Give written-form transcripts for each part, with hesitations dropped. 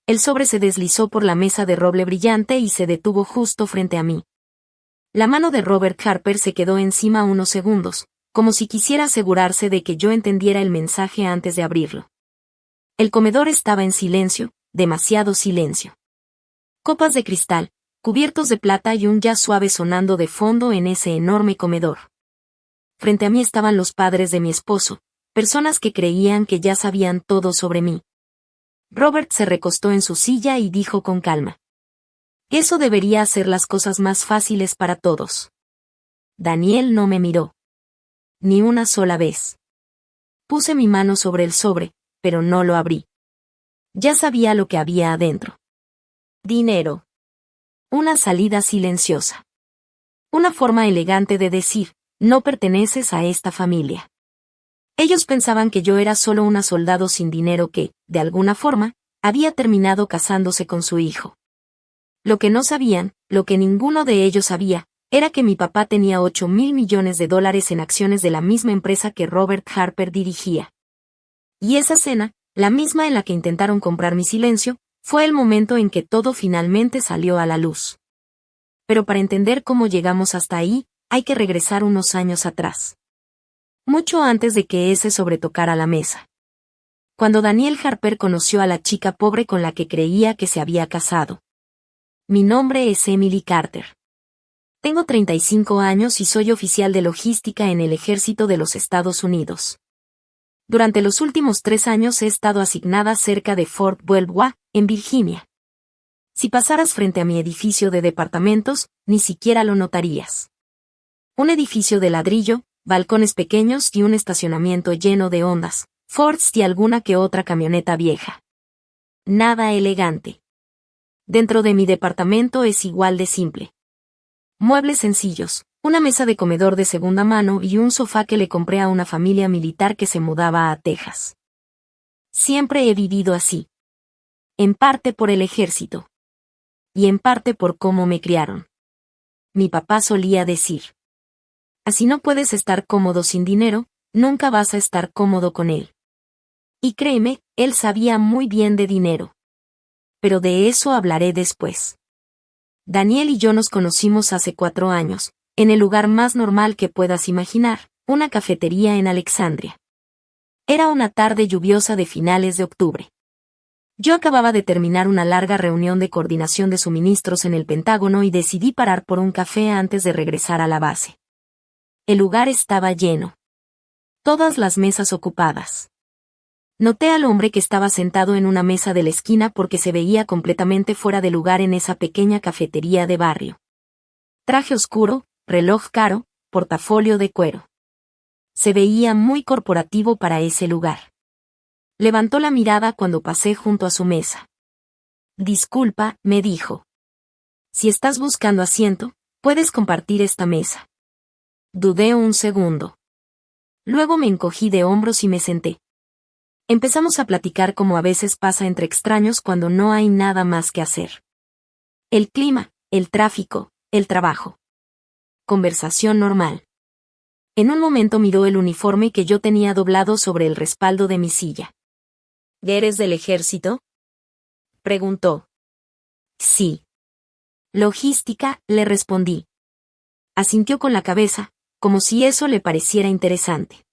El sobre se deslizó por la mesa de roble brillante y se detuvo justo frente a mí. La mano de Robert Harper se quedó encima unos segundos, como si quisiera asegurarse de que yo entendiera el mensaje antes de abrirlo. El comedor estaba en silencio, demasiado silencio. Copas de cristal, cubiertos de plata y un jazz suave sonando de fondo en ese enorme comedor. Frente a mí estaban los padres de mi esposo, personas que creían que ya sabían todo sobre mí. Robert se recostó en su silla y dijo con calma: eso debería hacer las cosas más fáciles para todos. Daniel no me miró. Ni una sola vez. Puse mi mano sobre el sobre, pero no lo abrí. Ya sabía lo que había adentro. Dinero. Una salida silenciosa. Una forma elegante de decir: no perteneces a esta familia. Ellos pensaban que yo era solo una soldado sin dinero que, de alguna forma, había terminado casándose con su hijo. Lo que no sabían, lo que ninguno de ellos sabía, era que mi papá tenía $8,000 millones en acciones de la misma empresa que Robert Harper dirigía. Y esa cena, la misma en la que intentaron comprar mi silencio, fue el momento en que todo finalmente salió a la luz. Pero para entender cómo llegamos hasta ahí, hay que regresar unos años atrás. Mucho antes de que ese sobre tocara la mesa. Cuando Daniel Harper conoció a la chica pobre con la que creía que se había casado. Mi nombre es Emily Carter. Tengo 35 años y soy oficial de logística en el Ejército de los Estados Unidos. Durante los últimos 3 años he estado asignada cerca de Fort Belvoir, en Virginia. Si pasaras frente a mi edificio de departamentos, ni siquiera lo notarías. Un edificio de ladrillo, balcones pequeños y un estacionamiento lleno de Hondas, Fords y alguna que otra camioneta vieja. Nada elegante. Dentro de mi departamento es igual de simple. Muebles sencillos, una mesa de comedor de segunda mano y un sofá que le compré a una familia militar que se mudaba a Texas. Siempre he vivido así. En parte por el ejército. Y en parte por cómo me criaron. Mi papá solía decir: así no puedes estar cómodo sin dinero, nunca vas a estar cómodo con él. Y créeme, él sabía muy bien de dinero. Pero de eso hablaré después. Daniel y yo nos conocimos hace 4 años, en el lugar más normal que puedas imaginar, una cafetería en Alexandria. Era una tarde lluviosa de finales de octubre. Yo acababa de terminar una larga reunión de coordinación de suministros en el Pentágono y decidí parar por un café antes de regresar a la base. El lugar estaba lleno. Todas las mesas ocupadas. Noté al hombre que estaba sentado en una mesa de la esquina porque se veía completamente fuera de lugar en esa pequeña cafetería de barrio. Traje oscuro, reloj caro, portafolio de cuero. Se veía muy corporativo para ese lugar. Levantó la mirada cuando pasé junto a su mesa. Disculpa, me dijo. Si estás buscando asiento, puedes compartir esta mesa. Dudé un segundo. Luego me encogí de hombros y me senté. Empezamos a platicar como a veces pasa entre extraños cuando no hay nada más que hacer. El clima, el tráfico, el trabajo. Conversación normal. En un momento miró el uniforme que yo tenía doblado sobre el respaldo de mi silla. ¿Eres del ejército?, preguntó. Sí. Logística, le respondí. Asintió con la cabeza, como si eso le pareciera interesante.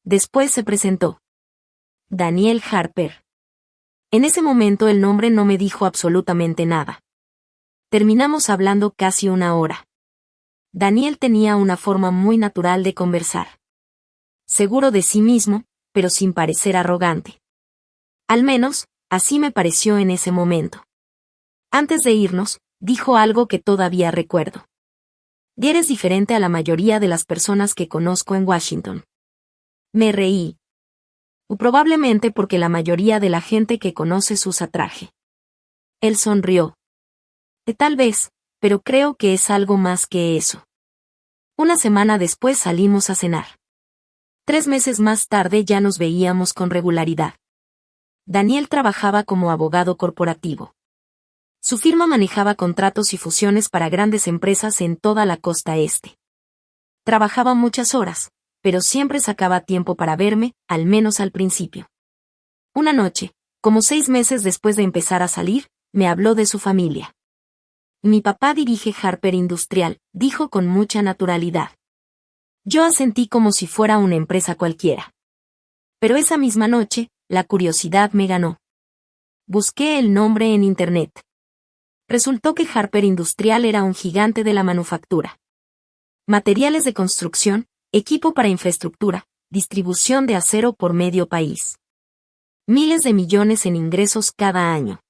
Después se presentó. Daniel Harper. En ese momento el nombre no me dijo absolutamente nada. Terminamos hablando casi 1 hora. Daniel tenía una forma muy natural de conversar. Seguro de sí mismo, pero sin parecer arrogante. Al menos, así me pareció en ese momento. Antes de irnos, dijo algo que todavía recuerdo. Y eres diferente a la mayoría de las personas que conozco en Washington. Me reí. Probablemente porque la mayoría de la gente que conoces usa traje. Él sonrió. Tal vez, pero creo que es algo más que eso. Una semana después salimos a cenar. 3 meses más tarde ya nos veíamos con regularidad. Daniel trabajaba como abogado corporativo. Su firma manejaba contratos y fusiones para grandes empresas en toda la costa este. Trabajaba muchas horas, pero siempre sacaba tiempo para verme, al menos al principio. Una noche, Como 6 meses después de empezar a salir, me habló de su familia. Mi papá dirige Harper Industrial, dijo con mucha naturalidad. Yo asentí como si fuera una empresa cualquiera. Pero esa misma noche, la curiosidad me ganó. Busqué el nombre en Internet. Resultó que Harper Industrial era un gigante de la manufactura. Materiales de construcción, equipo para infraestructura, distribución de acero por medio país. Miles de millones en ingresos cada año.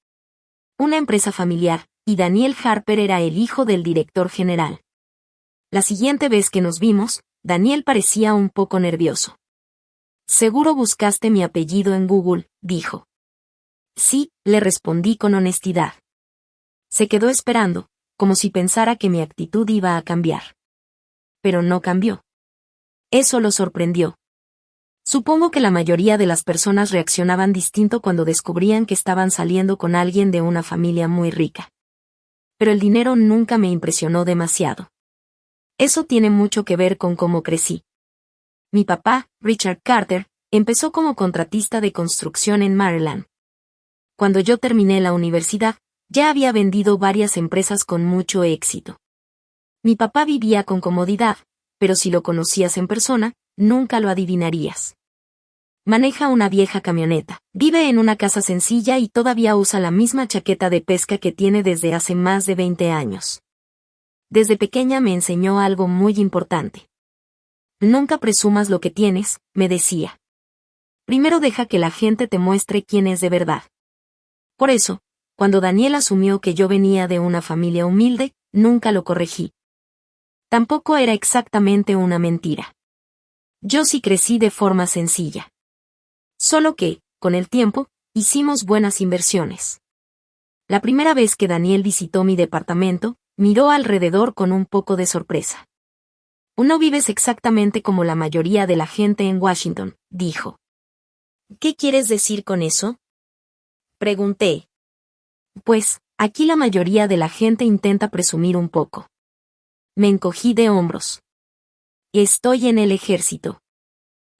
Una empresa familiar, y Daniel Harper era el hijo del director general. La siguiente vez que nos vimos, Daniel parecía un poco nervioso. «Seguro buscaste mi apellido en Google», dijo. «Sí», le respondí con honestidad. Se quedó esperando, como si pensara que mi actitud iba a cambiar. Pero no cambió. Eso lo sorprendió. Supongo que la mayoría de las personas reaccionaban distinto cuando descubrían que estaban saliendo con alguien de una familia muy rica. Pero el dinero nunca me impresionó demasiado. Eso tiene mucho que ver con cómo crecí. Mi papá, Richard Carter, empezó como contratista de construcción en Maryland. Cuando yo terminé la universidad, ya había vendido varias empresas con mucho éxito. Mi papá vivía con comodidad, pero si lo conocías en persona, nunca lo adivinarías. Maneja una vieja camioneta, vive en una casa sencilla y todavía usa la misma chaqueta de pesca que tiene desde hace más de 20 años. Desde pequeña me enseñó algo muy importante. Nunca presumas lo que tienes, me decía. Primero deja que la gente te muestre quién es de verdad. Por eso, cuando Daniel asumió que yo venía de una familia humilde, nunca lo corregí. Tampoco era exactamente una mentira. Yo sí crecí de forma sencilla. Solo que, con el tiempo, hicimos buenas inversiones. La primera vez que Daniel visitó mi departamento, miró alrededor con un poco de sorpresa. «No vives exactamente como la mayoría de la gente en Washington», dijo. «¿Qué quieres decir con eso?», pregunté. «Pues, aquí la mayoría de la gente intenta presumir un poco». Me encogí de hombros. «Estoy en el ejército.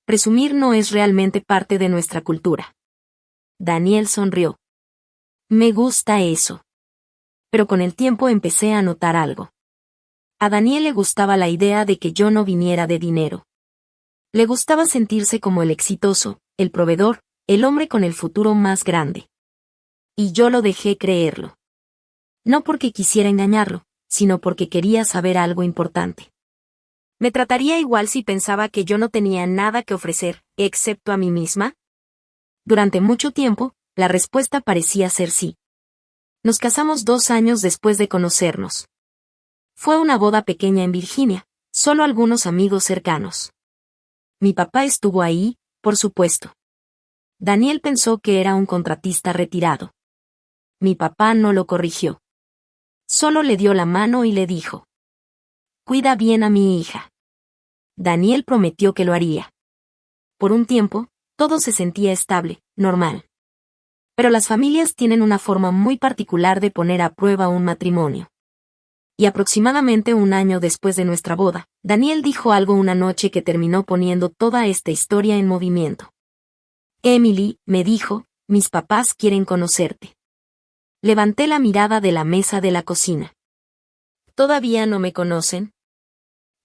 Presumir no es realmente parte de nuestra cultura». Daniel sonrió. «Me gusta eso». Pero con el tiempo empecé a notar algo. A Daniel le gustaba la idea de que yo no viniera de dinero. Le gustaba sentirse como el exitoso, el proveedor, el hombre con el futuro más grande. Y yo lo dejé creerlo. No porque quisiera engañarlo, sino porque quería saber algo importante. ¿Me trataría igual si pensaba que yo no tenía nada que ofrecer, excepto a mí misma? Durante mucho tiempo, la respuesta parecía ser sí. Nos casamos 2 años después de conocernos. Fue una boda pequeña en Virginia, solo algunos amigos cercanos. Mi papá estuvo ahí, por supuesto. Daniel pensó que era un contratista retirado. Mi papá no lo corrigió. Solo le dio la mano y le dijo: «Cuida bien a mi hija». Daniel prometió que lo haría. Por un tiempo, todo se sentía estable, normal. Pero las familias tienen una forma muy particular de poner a prueba un matrimonio. Y aproximadamente 1 año después de nuestra boda, Daniel dijo algo una noche que terminó poniendo toda esta historia en movimiento. «Emily», me dijo, «mis papás quieren conocerte». Levanté la mirada de la mesa de la cocina. «¿Todavía no me conocen?».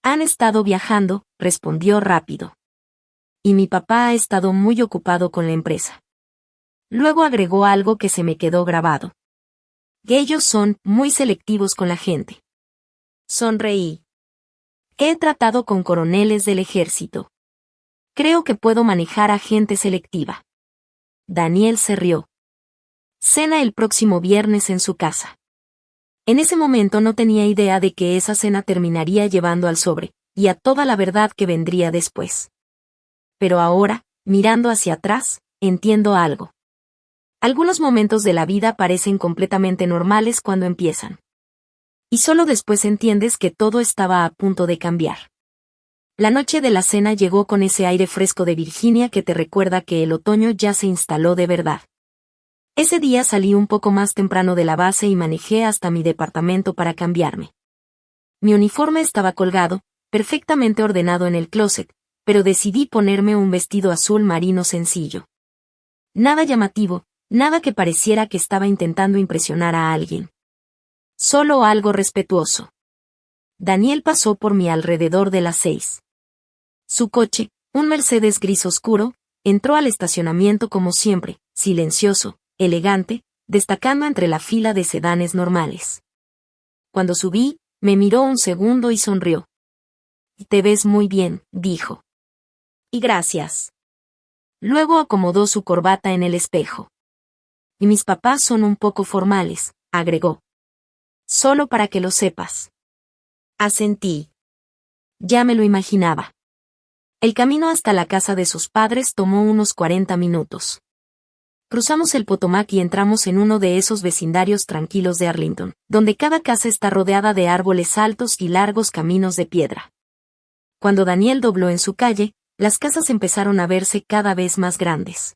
«Han estado viajando», respondió rápido. «Y mi papá ha estado muy ocupado con la empresa». Luego agregó algo que se me quedó grabado. «Ellos son muy selectivos con la gente». Sonreí. «He tratado con coroneles del ejército. Creo que puedo manejar a gente selectiva». Daniel se rió. «Cena el próximo viernes en su casa». En ese momento no tenía idea de que esa cena terminaría llevando al sobre, y a toda la verdad que vendría después. Pero ahora, mirando hacia atrás, entiendo algo. Algunos momentos de la vida parecen completamente normales cuando empiezan. Y solo después entiendes que todo estaba a punto de cambiar. La noche de la cena llegó con ese aire fresco de Virginia que te recuerda que el otoño ya se instaló de verdad. Ese día salí un poco más temprano de la base y manejé hasta mi departamento para cambiarme. Mi uniforme estaba colgado, perfectamente ordenado en el closet, pero decidí ponerme un vestido azul marino sencillo. Nada llamativo, Nada que pareciera que estaba intentando impresionar a alguien. Solo algo respetuoso. Daniel pasó por mi alrededor de las 6. Su coche, un Mercedes gris oscuro, entró al estacionamiento como siempre, silencioso, elegante, destacando entre la fila de sedanes normales. Cuando subí, me miró un segundo y sonrió. «Te ves muy bien», dijo. «Y gracias». Luego acomodó su corbata en el espejo. «Y mis papás son un poco formales», agregó. «Solo para que lo sepas». Asentí. Ya me lo imaginaba. El camino hasta la casa de sus padres tomó unos 40 minutos. Cruzamos el Potomac y entramos en uno de esos vecindarios tranquilos de Arlington, donde cada casa está rodeada de árboles altos y largos caminos de piedra. Cuando Daniel dobló en su calle, las casas empezaron a verse cada vez más grandes.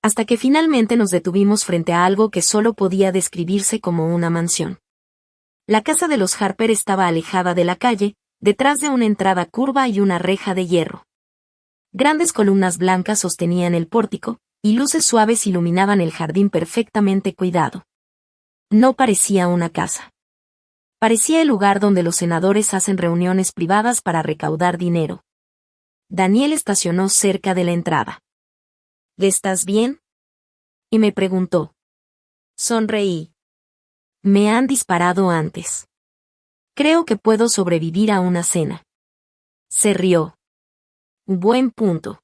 Hasta que finalmente nos detuvimos frente a algo que solo podía describirse como una mansión. La casa de los Harper estaba alejada de la calle, detrás de una entrada curva y una reja de hierro. Grandes columnas blancas sostenían el pórtico, y luces suaves iluminaban el jardín perfectamente cuidado. No parecía una casa. Parecía el lugar donde los senadores hacen reuniones privadas para recaudar dinero. Daniel estacionó cerca de la entrada. «¿Estás bien?», y me preguntó. Sonreí. «Me han disparado antes. Creo que puedo sobrevivir a una cena». Se rió. «Buen punto».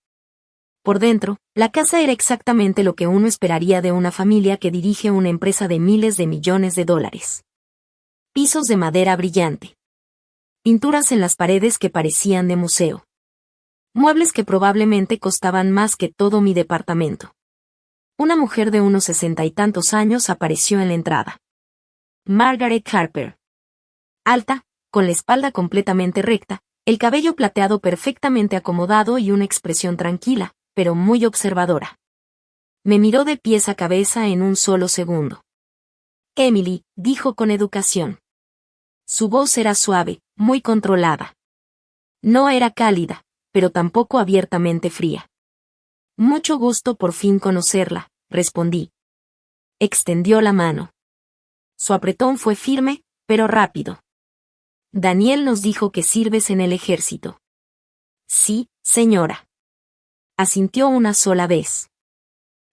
Por dentro, la casa era exactamente lo que uno esperaría de una familia que dirige una empresa de miles de millones de dólares. Pisos de madera brillante. Pinturas en las paredes que parecían de museo. Muebles que probablemente costaban más que todo mi departamento. Una mujer de unos 60 y tantos años apareció en la entrada. Margaret Harper. Alta, con la espalda completamente recta, el cabello plateado perfectamente acomodado y una expresión tranquila, pero muy observadora. Me miró de pies a cabeza en un solo segundo. «Emily», dijo con educación. Su voz era suave, muy controlada. No era cálida, pero tampoco abiertamente fría. «Mucho gusto por fin conocerla», respondí. Extendió la mano. Su apretón fue firme, pero rápido. «Daniel nos dijo que sirves en el ejército». «Sí, señora». Asintió una sola vez.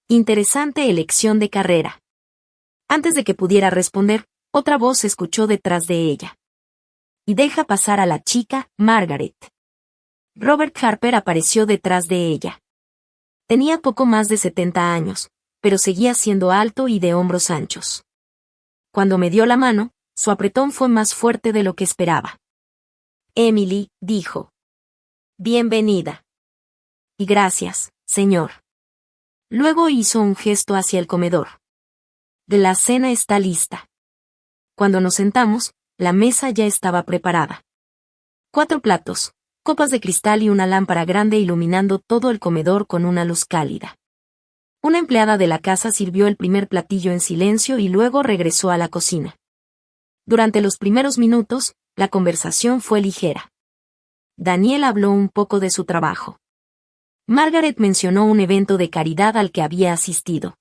Interesante elección de carrera. Antes de que pudiera responder, otra voz se escuchó detrás de ella. «Y deja pasar a la chica, Margaret». Robert Harper apareció detrás de ella. Tenía poco más de 70 años, pero seguía siendo alto y de hombros anchos. Cuando me dio la mano, su apretón fue más fuerte de lo que esperaba. «Emily», dijo. «Bienvenida». «Y gracias, señor». Luego hizo un gesto hacia el comedor. «La cena está lista». Cuando nos sentamos, la mesa ya estaba preparada. 4 platos, copas de cristal y una lámpara grande iluminando todo el comedor con una luz cálida. Una empleada de la casa sirvió el primer platillo en silencio y luego regresó a la cocina. Durante los primeros minutos, la conversación fue ligera. Daniel habló un poco de su trabajo. Margaret mencionó un evento de caridad al que había asistido.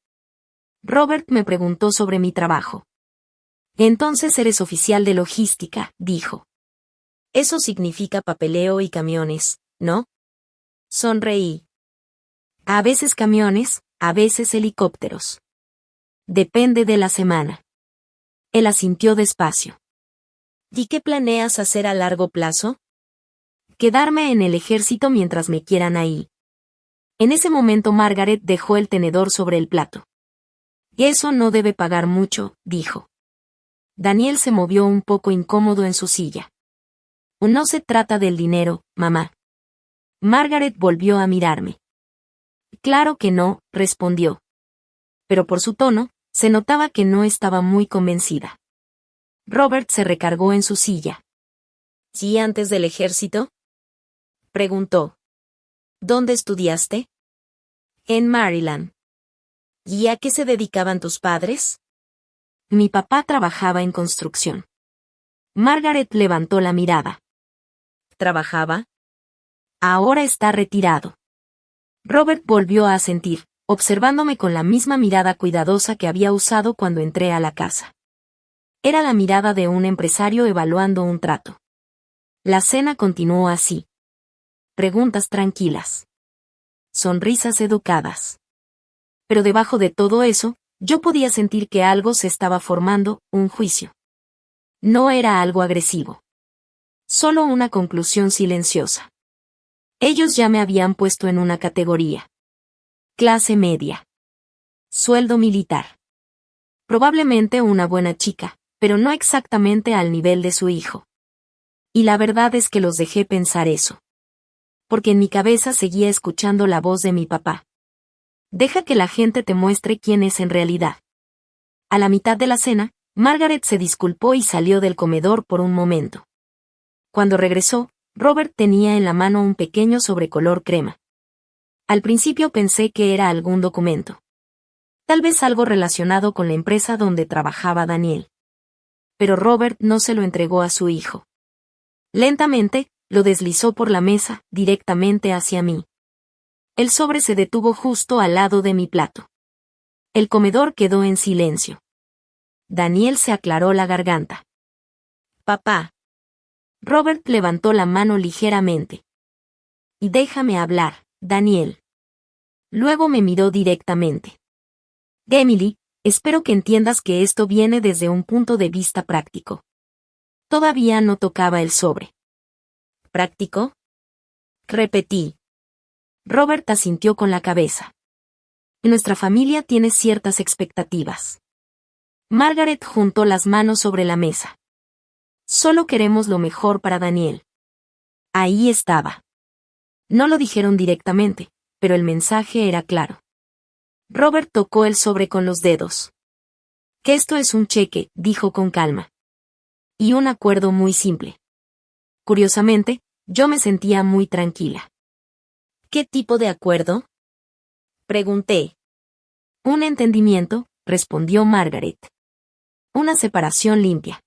Robert me preguntó sobre mi trabajo. «Entonces eres oficial de logística», dijo. «Eso significa papeleo y camiones, ¿no?». Sonreí. «A veces camiones, a veces helicópteros. Depende de la semana». Él asintió despacio. «¿Y qué planeas hacer a largo plazo?». «Quedarme en el ejército mientras me quieran ahí». En ese momento Margaret dejó el tenedor sobre el plato. «Eso no debe pagar mucho», dijo. Daniel se movió un poco incómodo en su silla. «No se trata del dinero, mamá». Margaret volvió a mirarme. «Claro que no», respondió. Pero por su tono, se notaba que no estaba muy convencida. Robert se recargó en su silla. «¿Y antes del ejército?», preguntó. «¿Dónde estudiaste?». «En Maryland». «¿Y a qué se dedicaban tus padres?». «Mi papá trabajaba en construcción». Margaret levantó la mirada. «¿Trabajaba?». «Ahora está retirado». Robert volvió a asentir, observándome con la misma mirada cuidadosa que había usado cuando entré a la casa. Era la mirada de un empresario evaluando un trato. La cena continuó así. Preguntas tranquilas. Sonrisas educadas. Pero debajo de todo eso, yo podía sentir que algo se estaba formando, un juicio. No era algo agresivo. Solo una conclusión silenciosa. Ellos ya me habían puesto en una categoría. Clase media. Sueldo militar. Probablemente una buena chica, pero no exactamente al nivel de su hijo. Y la verdad es que los dejé pensar eso. Porque en mi cabeza seguía escuchando la voz de mi papá. Deja que la gente te muestre quién es en realidad. A la mitad de la cena, Margaret se disculpó y salió del comedor por un momento. Cuando regresó, Robert tenía en la mano un pequeño sobre color crema. Al principio pensé que era algún documento. Tal vez algo relacionado con la empresa donde trabajaba Daniel. Pero Robert no se lo entregó a su hijo. Lentamente, lo deslizó por la mesa, directamente hacia mí. El sobre se detuvo justo al lado de mi plato. El comedor quedó en silencio. Daniel se aclaró la garganta. Papá. Robert levantó la mano ligeramente. Y déjame hablar, Daniel. Luego me miró directamente. Emily, espero que entiendas que esto viene desde un punto de vista práctico. Todavía no tocaba el sobre. ¿Práctico? Repetí. Robert asintió con la cabeza. Nuestra familia tiene ciertas expectativas. Margaret juntó las manos sobre la mesa. Solo queremos lo mejor para Daniel. Ahí estaba. No lo dijeron directamente, pero el mensaje era claro. Robert tocó el sobre con los dedos. Que esto es un cheque, dijo con calma. Y un acuerdo muy simple. Curiosamente, yo me sentía muy tranquila. ¿Qué tipo de acuerdo? Pregunté. Un entendimiento, respondió Margaret. Una separación limpia.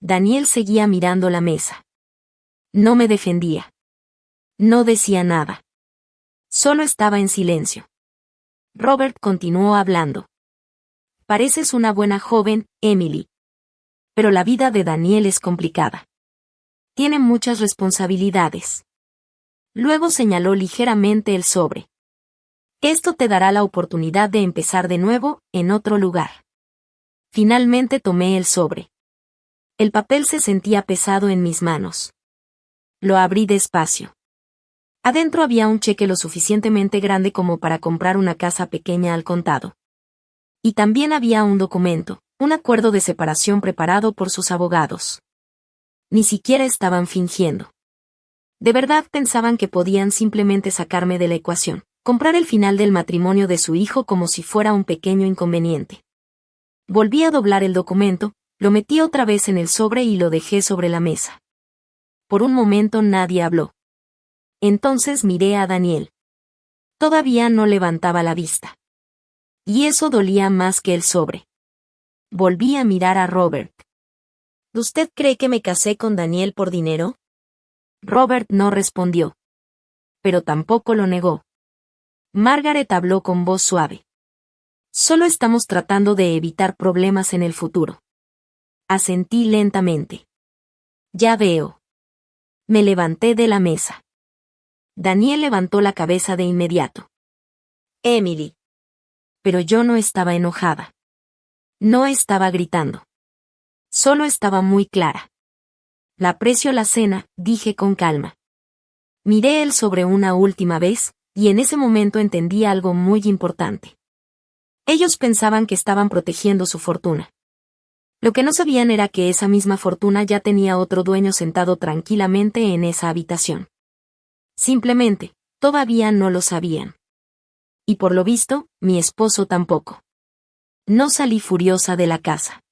Daniel seguía mirando la mesa. No me defendía. No decía nada. Solo estaba en silencio. Robert continuó hablando. Pareces una buena joven, Emily. Pero la vida de Daniel es complicada. Tiene muchas responsabilidades. Luego señaló ligeramente el sobre. Esto te dará la oportunidad de empezar de nuevo, en otro lugar. Finalmente tomé el sobre. El papel se sentía pesado en mis manos. Lo abrí despacio. Adentro había un cheque lo suficientemente grande como para comprar una casa pequeña al contado. Y también había un documento, un acuerdo de separación preparado por sus abogados. Ni siquiera estaban fingiendo. De verdad pensaban que podían simplemente sacarme de la ecuación, comprar el final del matrimonio de su hijo como si fuera un pequeño inconveniente. Volví a doblar el documento, lo metí otra vez en el sobre y lo dejé sobre la mesa. Por un momento nadie habló. Entonces miré a Daniel. Todavía no levantaba la vista. Y eso dolía más que el sobre. Volví a mirar a Robert. ¿Usted cree que me casé con Daniel por dinero? Robert no respondió. Pero tampoco lo negó. Margaret habló con voz suave. Solo estamos tratando de evitar problemas en el futuro. Asentí lentamente. Ya veo. Me levanté de la mesa. Daniel levantó la cabeza de inmediato. Emily. Pero yo no estaba enojada. No estaba gritando. Solo estaba muy clara. La aprecio la cena, dije con calma. Miré el sobre una última vez, y en ese momento entendí algo muy importante. Ellos pensaban que estaban protegiendo su fortuna. Lo que no sabían era que esa misma fortuna ya tenía otro dueño sentado tranquilamente en esa habitación. Simplemente, todavía no lo sabían. Y por lo visto, mi esposo tampoco. No salí furiosa de la casa.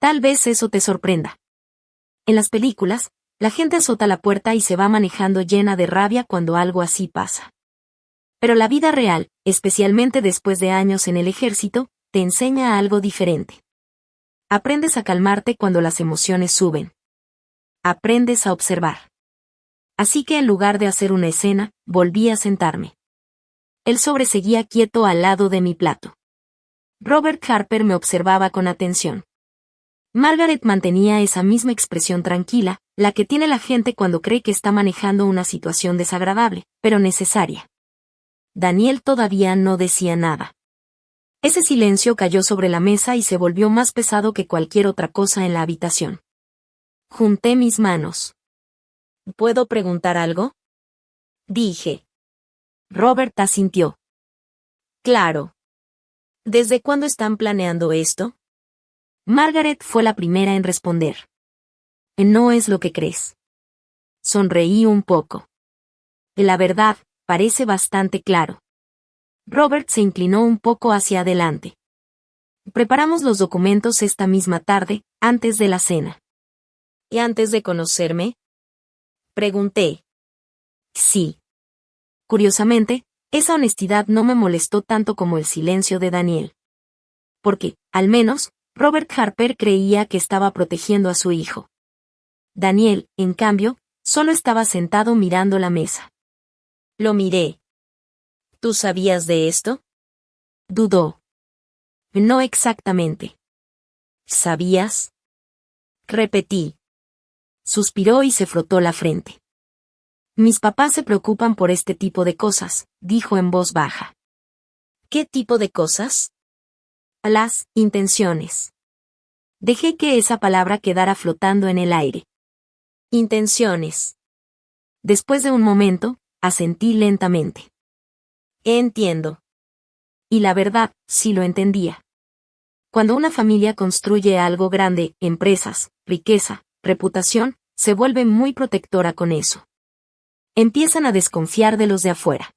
Tal vez eso te sorprenda. En las películas, la gente azota la puerta y se va manejando llena de rabia cuando algo así pasa. Pero la vida real, especialmente después de años en el ejército, te enseña algo diferente. Aprendes a calmarte cuando las emociones suben. Aprendes a observar. Así que en lugar de hacer una escena, volví a sentarme. el sobre seguía quieto al lado de mi plato. Robert Harper me observaba con atención. Margaret mantenía esa misma expresión tranquila, la que tiene la gente cuando cree que está manejando una situación desagradable, pero necesaria. Daniel todavía no decía nada. Ese silencio cayó sobre la mesa y se volvió más pesado que cualquier otra cosa en la habitación. Junté mis manos. ¿Puedo preguntar algo?, dije. Robert asintió. Claro. ¿Desde cuándo están planeando esto? Margaret fue la primera en responder. No es lo que crees. Sonreí un poco. La verdad, parece bastante claro. Robert se inclinó un poco hacia adelante. Preparamos los documentos esta misma tarde, antes de la cena. ¿Y antes de conocerme?, pregunté. Sí. Curiosamente, esa honestidad no me molestó tanto como el silencio de Daniel. Porque, al menos, Robert Harper creía que estaba protegiendo a su hijo. Daniel, en cambio, solo estaba sentado mirando la mesa. Lo miré. ¿Tú sabías de esto?, dudó. No exactamente. ¿Sabías?, repetí. Suspiró y se frotó la frente. Mis papás se preocupan por este tipo de cosas, dijo en voz baja. ¿Qué tipo de cosas? Las intenciones. Dejé que esa palabra quedara flotando en el aire. Intenciones. Después de un momento, asentí lentamente. Entiendo. Y la verdad, sí lo entendía. Cuando una familia construye algo grande, empresas, riqueza, reputación, se vuelve muy protectora con eso. Empiezan a desconfiar de los de afuera.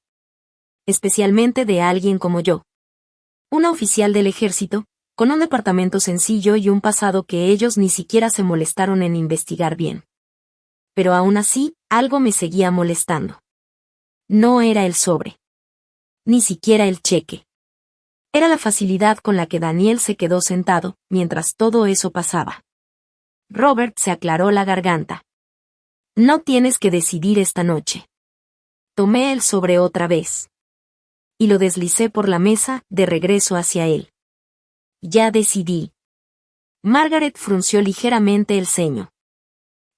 Especialmente de alguien como yo. Una oficial del ejército, con un departamento sencillo y un pasado que ellos ni siquiera se molestaron en investigar bien. Pero aún así, algo me seguía molestando. No era el sobre. Ni siquiera el cheque. Era la facilidad con la que Daniel se quedó sentado, mientras todo eso pasaba. Robert se aclaró la garganta. No tienes que decidir esta noche. Tomé el sobre otra vez. Y lo deslicé por la mesa, de regreso hacia él. Ya decidí. Margaret frunció ligeramente el ceño.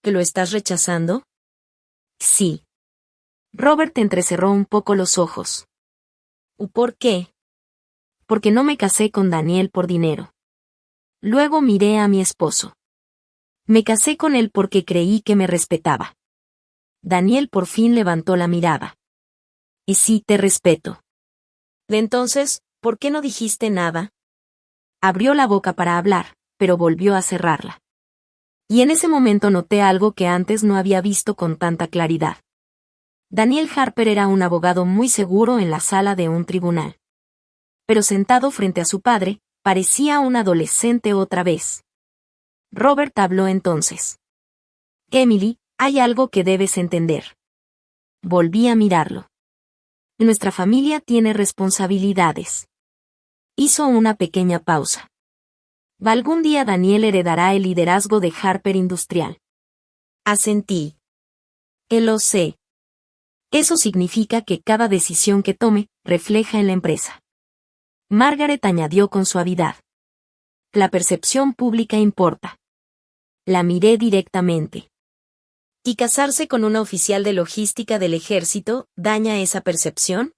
¿Que lo estás rechazando? Sí. Robert entrecerró un poco los ojos. ¿Por qué? Porque no me casé con Daniel por dinero. Luego miré a mi esposo. Me casé con él porque creí que me respetaba. Daniel por fin levantó la mirada. Y sí, te respeto. Entonces, ¿por qué no dijiste nada? Abrió la boca para hablar, pero volvió a cerrarla. Y en ese momento noté algo que antes no había visto con tanta claridad. Daniel Harper era un abogado muy seguro en la sala de un tribunal. Pero sentado frente a su padre, parecía un adolescente otra vez. Robert habló entonces. Emily, hay algo que debes entender. Volví a mirarlo. Nuestra familia tiene responsabilidades. Hizo una pequeña pausa. Algún día Daniel heredará el liderazgo de Harper Industrial. Asentí. Lo sé. Eso significa que cada decisión que tome, refleja en la empresa. Margaret añadió con suavidad. La percepción pública importa. La miré directamente. ¿Y casarse con una oficial de logística del ejército daña esa percepción?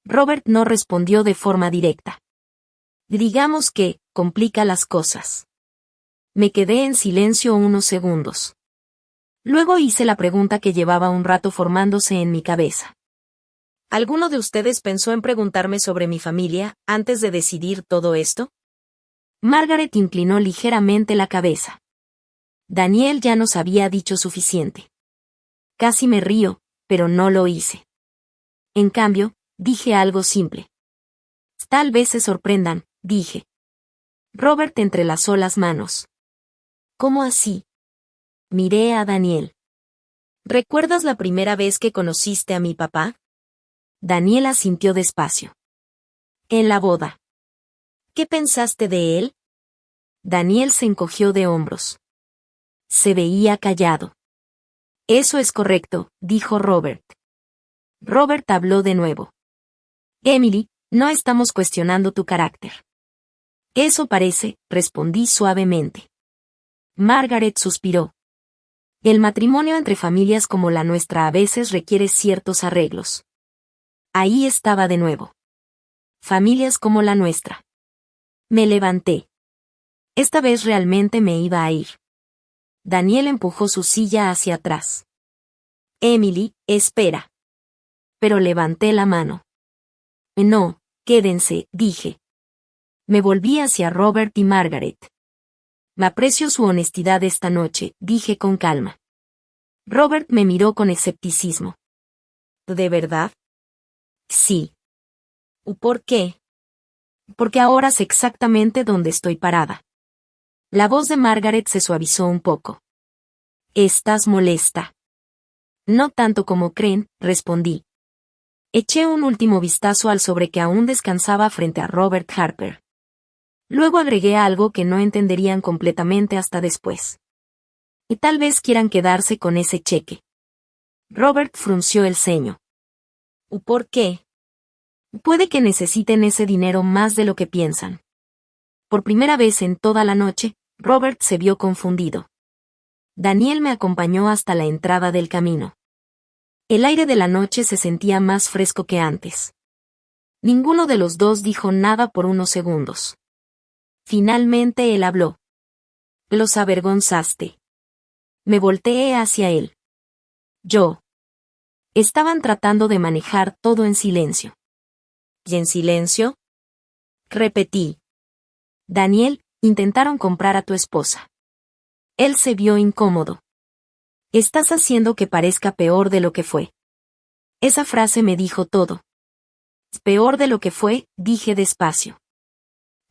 Robert no respondió de forma directa. Digamos que, complica las cosas. Me quedé en silencio unos segundos. Luego hice la pregunta que llevaba un rato formándose en mi cabeza. ¿Alguno de ustedes pensó en preguntarme sobre mi familia antes de decidir todo esto? Margaret inclinó ligeramente la cabeza. Daniel ya nos había dicho suficiente. Casi me río, pero no lo hice. En cambio, dije algo simple. Tal vez se sorprendan, dije. Robert entrelazó las manos. ¿Cómo así? Miré a Daniel. ¿Recuerdas la primera vez que conociste a mi papá? Daniel asintió despacio. En la boda. ¿Qué pensaste de él? Daniel se encogió de hombros. Se veía callado. Eso es correcto, dijo Robert. Robert habló de nuevo. Emily, no estamos cuestionando tu carácter. Eso parece, respondí suavemente. Margaret suspiró. El matrimonio entre familias como la nuestra a veces requiere ciertos arreglos. Ahí estaba de nuevo. Familias como la nuestra. Me levanté. Esta vez realmente me iba a ir. Daniel empujó su silla hacia atrás. Emily, espera. Pero levanté la mano. No, quédense, dije. Me volví hacia Robert y Margaret. Me aprecio su honestidad esta noche, dije con calma. Robert me miró con escepticismo. ¿De verdad? Sí. ¿Por qué? Porque ahora sé exactamente dónde estoy parada. La voz de Margaret se suavizó un poco. ¿Estás molesta? No tanto como creen, respondí. Eché un último vistazo al sobre que aún descansaba frente a Robert Harper. Luego agregué algo que no entenderían completamente hasta después. Y tal vez quieran quedarse con ese cheque. Robert frunció el ceño. ¿Por qué? Puede que necesiten ese dinero más de lo que piensan. Por primera vez en toda la noche, Robert se vio confundido. Daniel me acompañó hasta la entrada del camino. El aire de la noche se sentía más fresco que antes. Ninguno de los dos dijo nada por unos segundos. Finalmente él habló. Los avergonzaste. Me volteé hacia él. Yo. Estaban tratando de manejar todo en silencio. ¿Y en silencio? Repetí. Daniel, intentaron comprar a tu esposa. Él se vio incómodo. Estás haciendo que parezca peor de lo que fue. Esa frase me dijo todo. Peor de lo que fue, dije despacio.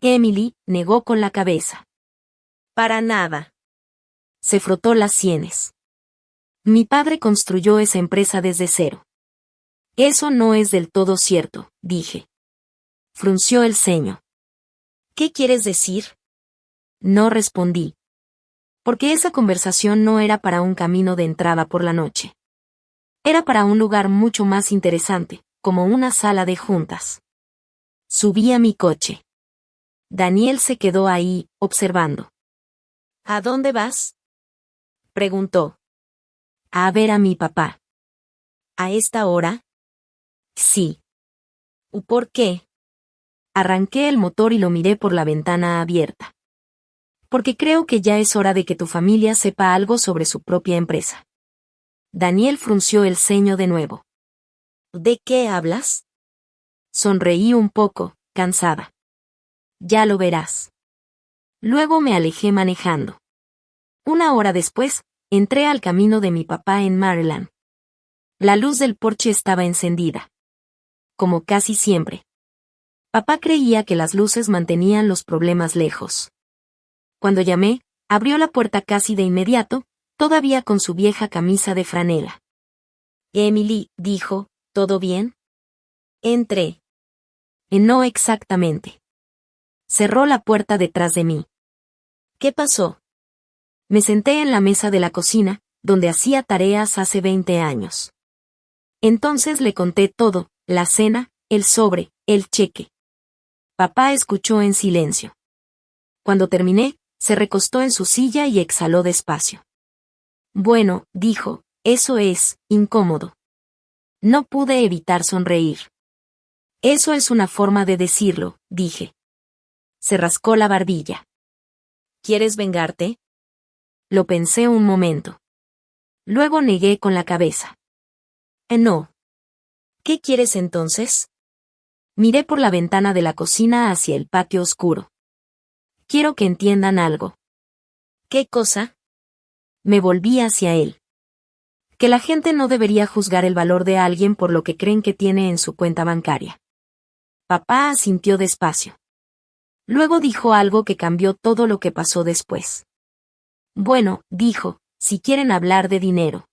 Emily negó con la cabeza. Para nada. Se frotó las sienes. Mi padre construyó esa empresa desde cero. Eso no es del todo cierto, dije. Frunció el ceño. ¿Qué quieres decir? No respondí. Porque esa conversación no era para un camino de entrada por la noche. Era para un lugar mucho más interesante, como una sala de juntas. Subí a mi coche. Daniel se quedó ahí, observando. ¿A dónde vas? Preguntó. A ver a mi papá. ¿A esta hora? Sí. ¿Por qué? Arranqué el motor y lo miré por la ventana abierta. Porque creo que ya es hora de que tu familia sepa algo sobre su propia empresa. Daniel frunció el ceño de nuevo. ¿De qué hablas? Sonreí un poco, cansada. Ya lo verás. Luego me alejé manejando. Una hora después, entré al camino de mi papá en Maryland. La luz del porche estaba encendida. Como casi siempre. Papá creía que las luces mantenían los problemas lejos. Cuando llamé, abrió la puerta casi de inmediato, todavía con su vieja camisa de franela. Emily, dijo, ¿todo bien? Entré. No exactamente. Cerró la puerta detrás de mí. ¿Qué pasó? Me senté en la mesa de la cocina, donde hacía tareas hace 20 años. Entonces le conté todo, la cena, el sobre, el cheque. Papá escuchó en silencio. Cuando terminé, se recostó en su silla y exhaló despacio. Bueno, dijo, eso es, incómodo. No pude evitar sonreír. Eso es una forma de decirlo, dije. Se rascó la barbilla. ¿Quieres vengarte? Lo pensé un momento. Luego negué con la cabeza. No. ¿Qué quieres entonces? Miré por la ventana de la cocina hacia el patio oscuro. Quiero que entiendan algo. ¿Qué cosa? Me volví hacia él. Que la gente no debería juzgar el valor de alguien por lo que creen que tiene en su cuenta bancaria. Papá asintió despacio. Luego dijo algo que cambió todo lo que pasó después. Bueno, dijo, si quieren hablar de dinero.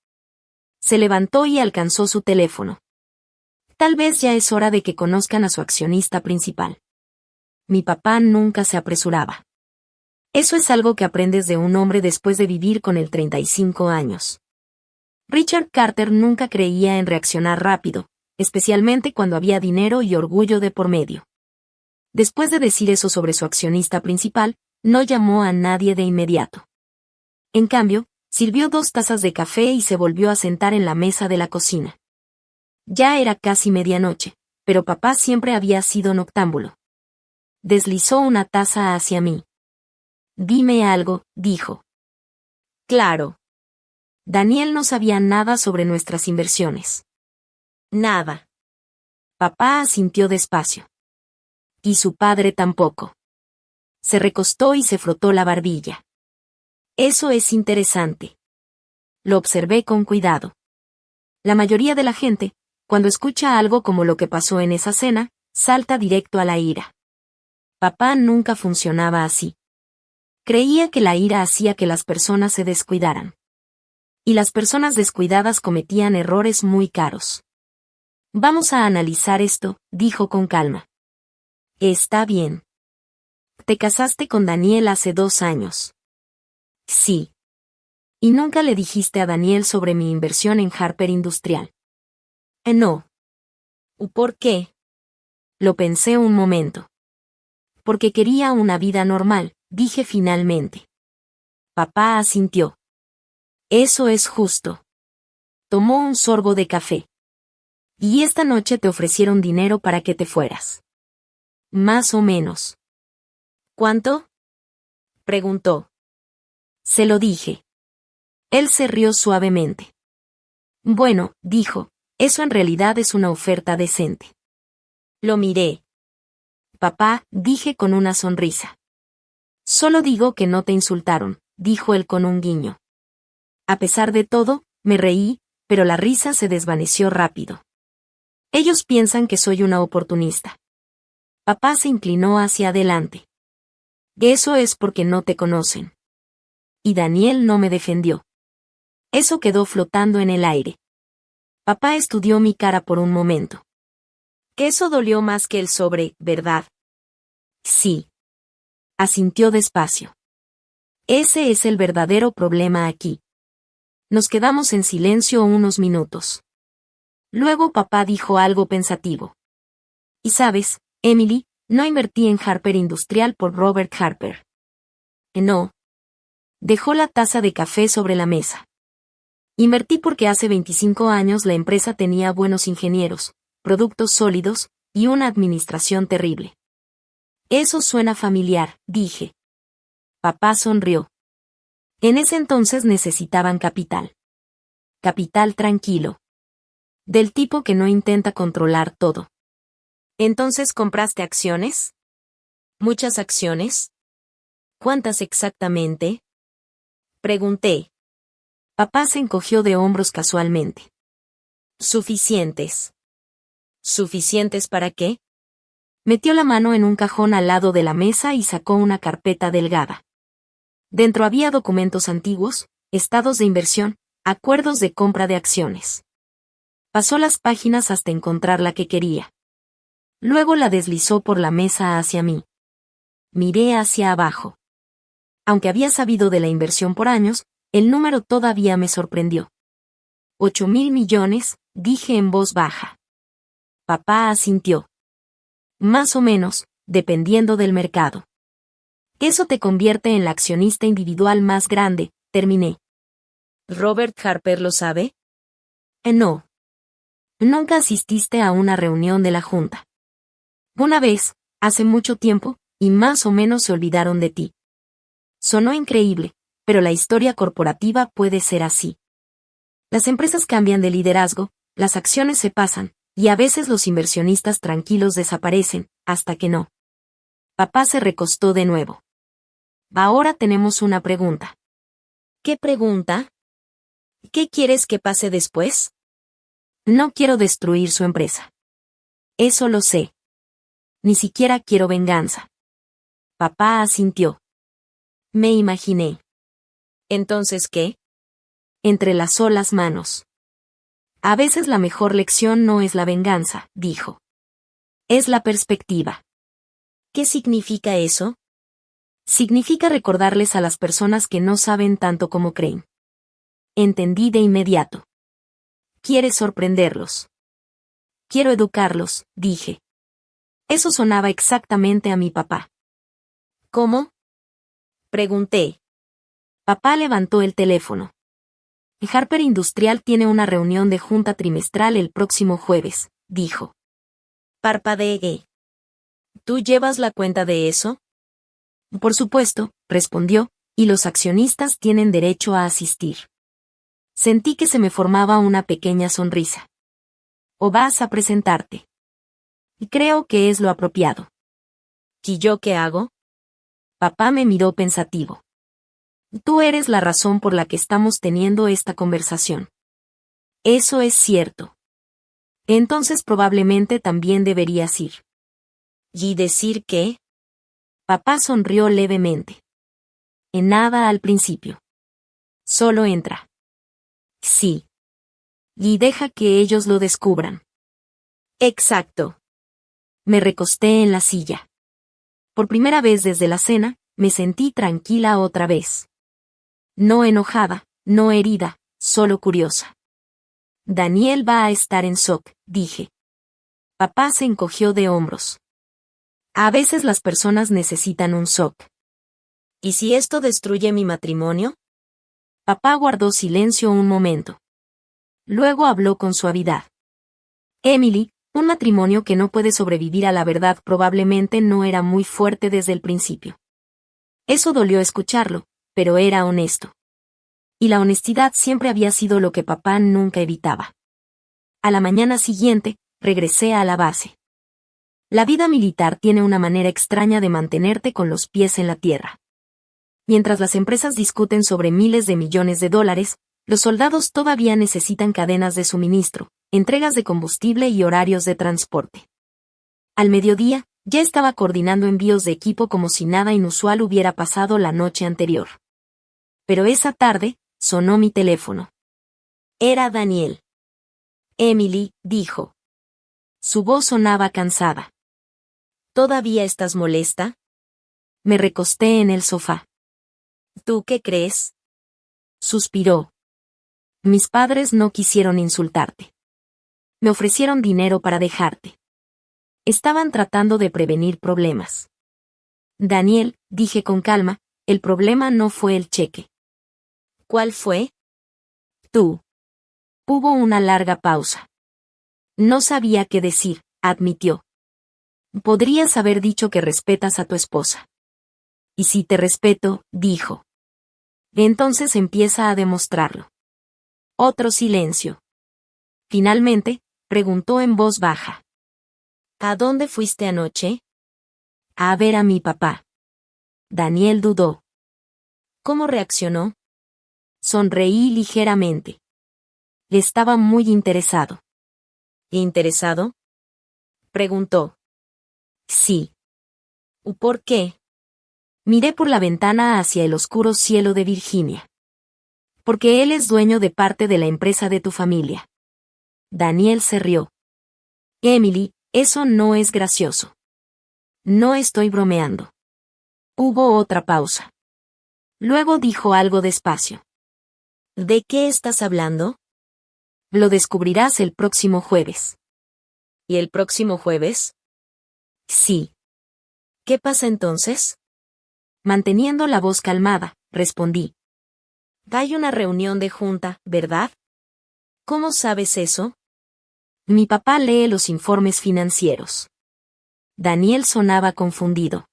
Se levantó y alcanzó su teléfono. Tal vez ya es hora de que conozcan a su accionista principal. Mi papá nunca se apresuraba. Eso es algo que aprendes de un hombre después de vivir con él 35 años. Richard Carter nunca creía en reaccionar rápido, especialmente cuando había dinero y orgullo de por medio. Después de decir eso sobre su accionista principal, no llamó a nadie de inmediato. En cambio, sirvió 2 tazas de café y se volvió a sentar en la mesa de la cocina. Ya era casi medianoche, pero papá siempre había sido noctámbulo. Deslizó una taza hacia mí. Dime algo, dijo. Claro. Daniel no sabía nada sobre nuestras inversiones. Nada. Papá asintió despacio. Y su padre tampoco. Se recostó y se frotó la barbilla. Eso es interesante. Lo observé con cuidado. La mayoría de la gente, cuando escucha algo como lo que pasó en esa cena, salta directo a la ira. Papá nunca funcionaba así. Creía que la ira hacía que las personas se descuidaran. Y las personas descuidadas cometían errores muy caros. Vamos a analizar esto, dijo con calma. Está bien. Te casaste con Daniel hace 2 años. Sí. ¿Y nunca le dijiste a Daniel sobre mi inversión en Harper Industrial? No. ¿Por qué? Lo pensé un momento. Porque quería una vida normal, dije finalmente. Papá asintió. Eso es justo. Tomó un sorbo de café. Y esta noche te ofrecieron dinero para que te fueras. Más o menos. ¿Cuánto? Preguntó. Se lo dije. Él se rió suavemente. Bueno, dijo, eso en realidad es una oferta decente. Lo miré. Papá, dije con una sonrisa. Solo digo que no te insultaron, dijo él con un guiño. A pesar de todo, me reí, pero la risa se desvaneció rápido. Ellos piensan que soy una oportunista. Papá se inclinó hacia adelante. Eso es porque no te conocen. Y Daniel no me defendió. Eso quedó flotando en el aire. Papá estudió mi cara por un momento. Que eso dolió más que el sobre, ¿verdad? Sí. Asintió despacio. Ese es el verdadero problema aquí. Nos quedamos en silencio unos minutos. Luego papá dijo algo pensativo. Y sabes, Emily, no invertí en Harper Industrial por Robert Harper. No. Dejó la taza de café sobre la mesa. Invertí porque hace 25 años la empresa tenía buenos ingenieros, productos sólidos, y una administración terrible. Eso suena familiar, dije. Papá sonrió. En ese entonces necesitaban capital. Capital tranquilo. Del tipo que no intenta controlar todo. ¿Entonces compraste acciones? ¿Muchas acciones? ¿Cuántas exactamente? Pregunté. Papá se encogió de hombros casualmente. Suficientes. ¿Suficientes para qué? Metió la mano en un cajón al lado de la mesa y sacó una carpeta delgada. Dentro había documentos antiguos, estados de inversión, acuerdos de compra de acciones. Pasó las páginas hasta encontrar la que quería. Luego la deslizó por la mesa hacia mí. Miré hacia abajo. Aunque había sabido de la inversión por años, el número todavía me sorprendió. 8.000 millones, dije en voz baja. Papá asintió. Más o menos, dependiendo del mercado. Eso te convierte en la accionista individual más grande, terminé. ¿Robert Harper lo sabe? No. Nunca asististe a una reunión de la junta. Una vez, hace mucho tiempo, y más o menos se olvidaron de ti. Sonó increíble, pero la historia corporativa puede ser así. Las empresas cambian de liderazgo, las acciones se pasan, y a veces los inversionistas tranquilos desaparecen, hasta que no. Papá se recostó de nuevo. Ahora tenemos una pregunta. ¿Qué pregunta? ¿Qué quieres que pase después? No quiero destruir su empresa. Eso lo sé. Ni siquiera quiero venganza. Papá asintió. Me imaginé. ¿Entonces qué? Entrelazó las manos. A veces la mejor lección no es la venganza, dijo. Es la perspectiva. ¿Qué significa eso? Significa recordarles a las personas que no saben tanto como creen. Entendí de inmediato. Quieres sorprenderlos. Quiero educarlos, dije. Eso sonaba exactamente a mi papá. ¿Cómo? Pregunté. Papá levantó el teléfono. Harper Industrial tiene una reunión de junta trimestral el próximo jueves, dijo. Parpadeé. ¿Tú llevas la cuenta de eso? Por supuesto, respondió, y los accionistas tienen derecho a asistir. Sentí que se me formaba una pequeña sonrisa. ¿O vas a presentarte? Y creo que es lo apropiado. ¿Y yo qué hago? Papá me miró pensativo. Tú eres la razón por la que estamos teniendo esta conversación. Eso es cierto. Entonces probablemente también deberías ir. ¿Y decir qué? Papá sonrió levemente. En nada al principio. Solo entra. Sí. Y deja que ellos lo descubran. Exacto. Me recosté en la silla. Por primera vez desde la cena, me sentí tranquila otra vez. No enojada, no herida, solo curiosa. Daniel va a estar en SOC, dije. Papá se encogió de hombros. A veces las personas necesitan un SOC. ¿Y si esto destruye mi matrimonio? Papá guardó silencio un momento. Luego habló con suavidad. Emily, un matrimonio que no puede sobrevivir a la verdad probablemente no era muy fuerte desde el principio. Eso dolió escucharlo, pero era honesto. Y la honestidad siempre había sido lo que papá nunca evitaba. A la mañana siguiente, regresé a la base. La vida militar tiene una manera extraña de mantenerte con los pies en la tierra. Mientras las empresas discuten sobre miles de millones de dólares, los soldados todavía necesitan cadenas de suministro, entregas de combustible y horarios de transporte. Al mediodía, ya estaba coordinando envíos de equipo como si nada inusual hubiera pasado la noche anterior. Pero esa tarde, sonó mi teléfono. Era Daniel. Emily, dijo. Su voz sonaba cansada. ¿Todavía estás molesta? Me recosté en el sofá. ¿Tú qué crees? Suspiró. Mis padres no quisieron insultarte. Me ofrecieron dinero para dejarte. Estaban tratando de prevenir problemas. Daniel, dije con calma, el problema no fue el cheque. ¿Cuál fue? Tú. Hubo una larga pausa. No sabía qué decir, admitió. Podrías haber dicho que respetas a tu esposa. Y si te respeto, dijo. Entonces empieza a demostrarlo. Otro silencio. Finalmente, preguntó en voz baja. ¿A dónde fuiste anoche? A ver a mi papá. Daniel dudó. ¿Cómo reaccionó? Sonreí ligeramente. Estaba muy interesado. ¿Interesado? Preguntó. Sí. ¿Por qué? Miré por la ventana hacia el oscuro cielo de Virginia. Porque él es dueño de parte de la empresa de tu familia. Daniel se rió. Emily, eso no es gracioso. No estoy bromeando. Hubo otra pausa. Luego dijo algo despacio. ¿De qué estás hablando? Lo descubrirás el próximo jueves. ¿Y el próximo jueves? Sí. ¿Qué pasa entonces? Manteniendo la voz calmada, respondí. Hay una reunión de junta, ¿verdad? ¿Cómo sabes eso? Mi papá lee los informes financieros. Daniel sonaba confundido.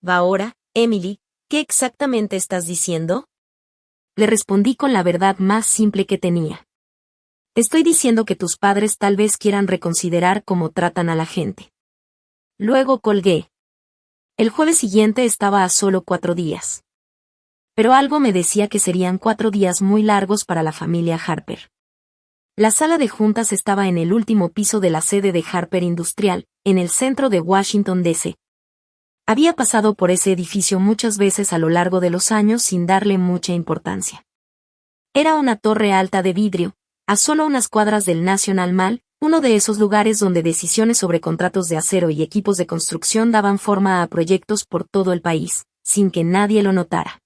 Ahora, Emily, ¿qué exactamente estás diciendo? Le respondí con la verdad más simple que tenía. Estoy diciendo que tus padres tal vez quieran reconsiderar cómo tratan a la gente. Luego colgué. El jueves siguiente estaba a solo 4 días. Pero algo me decía que serían 4 días muy largos para la familia Harper. La sala de juntas estaba en el último piso de la sede de Harper Industrial, en el centro de Washington, D.C. Había pasado por ese edificio muchas veces a lo largo de los años sin darle mucha importancia. Era una torre alta de vidrio, a solo unas cuadras del National Mall, uno de esos lugares donde decisiones sobre contratos de acero y equipos de construcción daban forma a proyectos por todo el país, sin que nadie lo notara.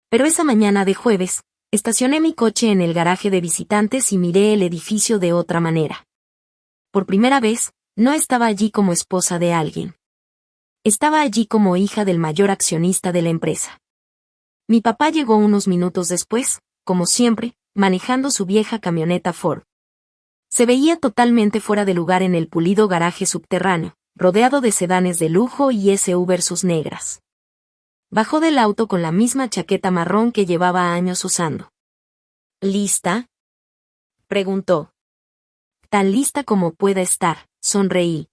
Pero esa mañana de jueves, estacioné mi coche en el garaje de visitantes y miré el edificio de otra manera. Por primera vez, no estaba allí como esposa de alguien. Estaba allí como hija del mayor accionista de la empresa. Mi papá llegó unos minutos después, como siempre, manejando su vieja camioneta Ford. Se veía totalmente fuera de lugar en el pulido garaje subterráneo, rodeado de sedanes de lujo y SUVs negras. Bajó del auto con la misma chaqueta marrón que llevaba años usando. ¿Lista?, preguntó. Tan lista como pueda estar, sonreí.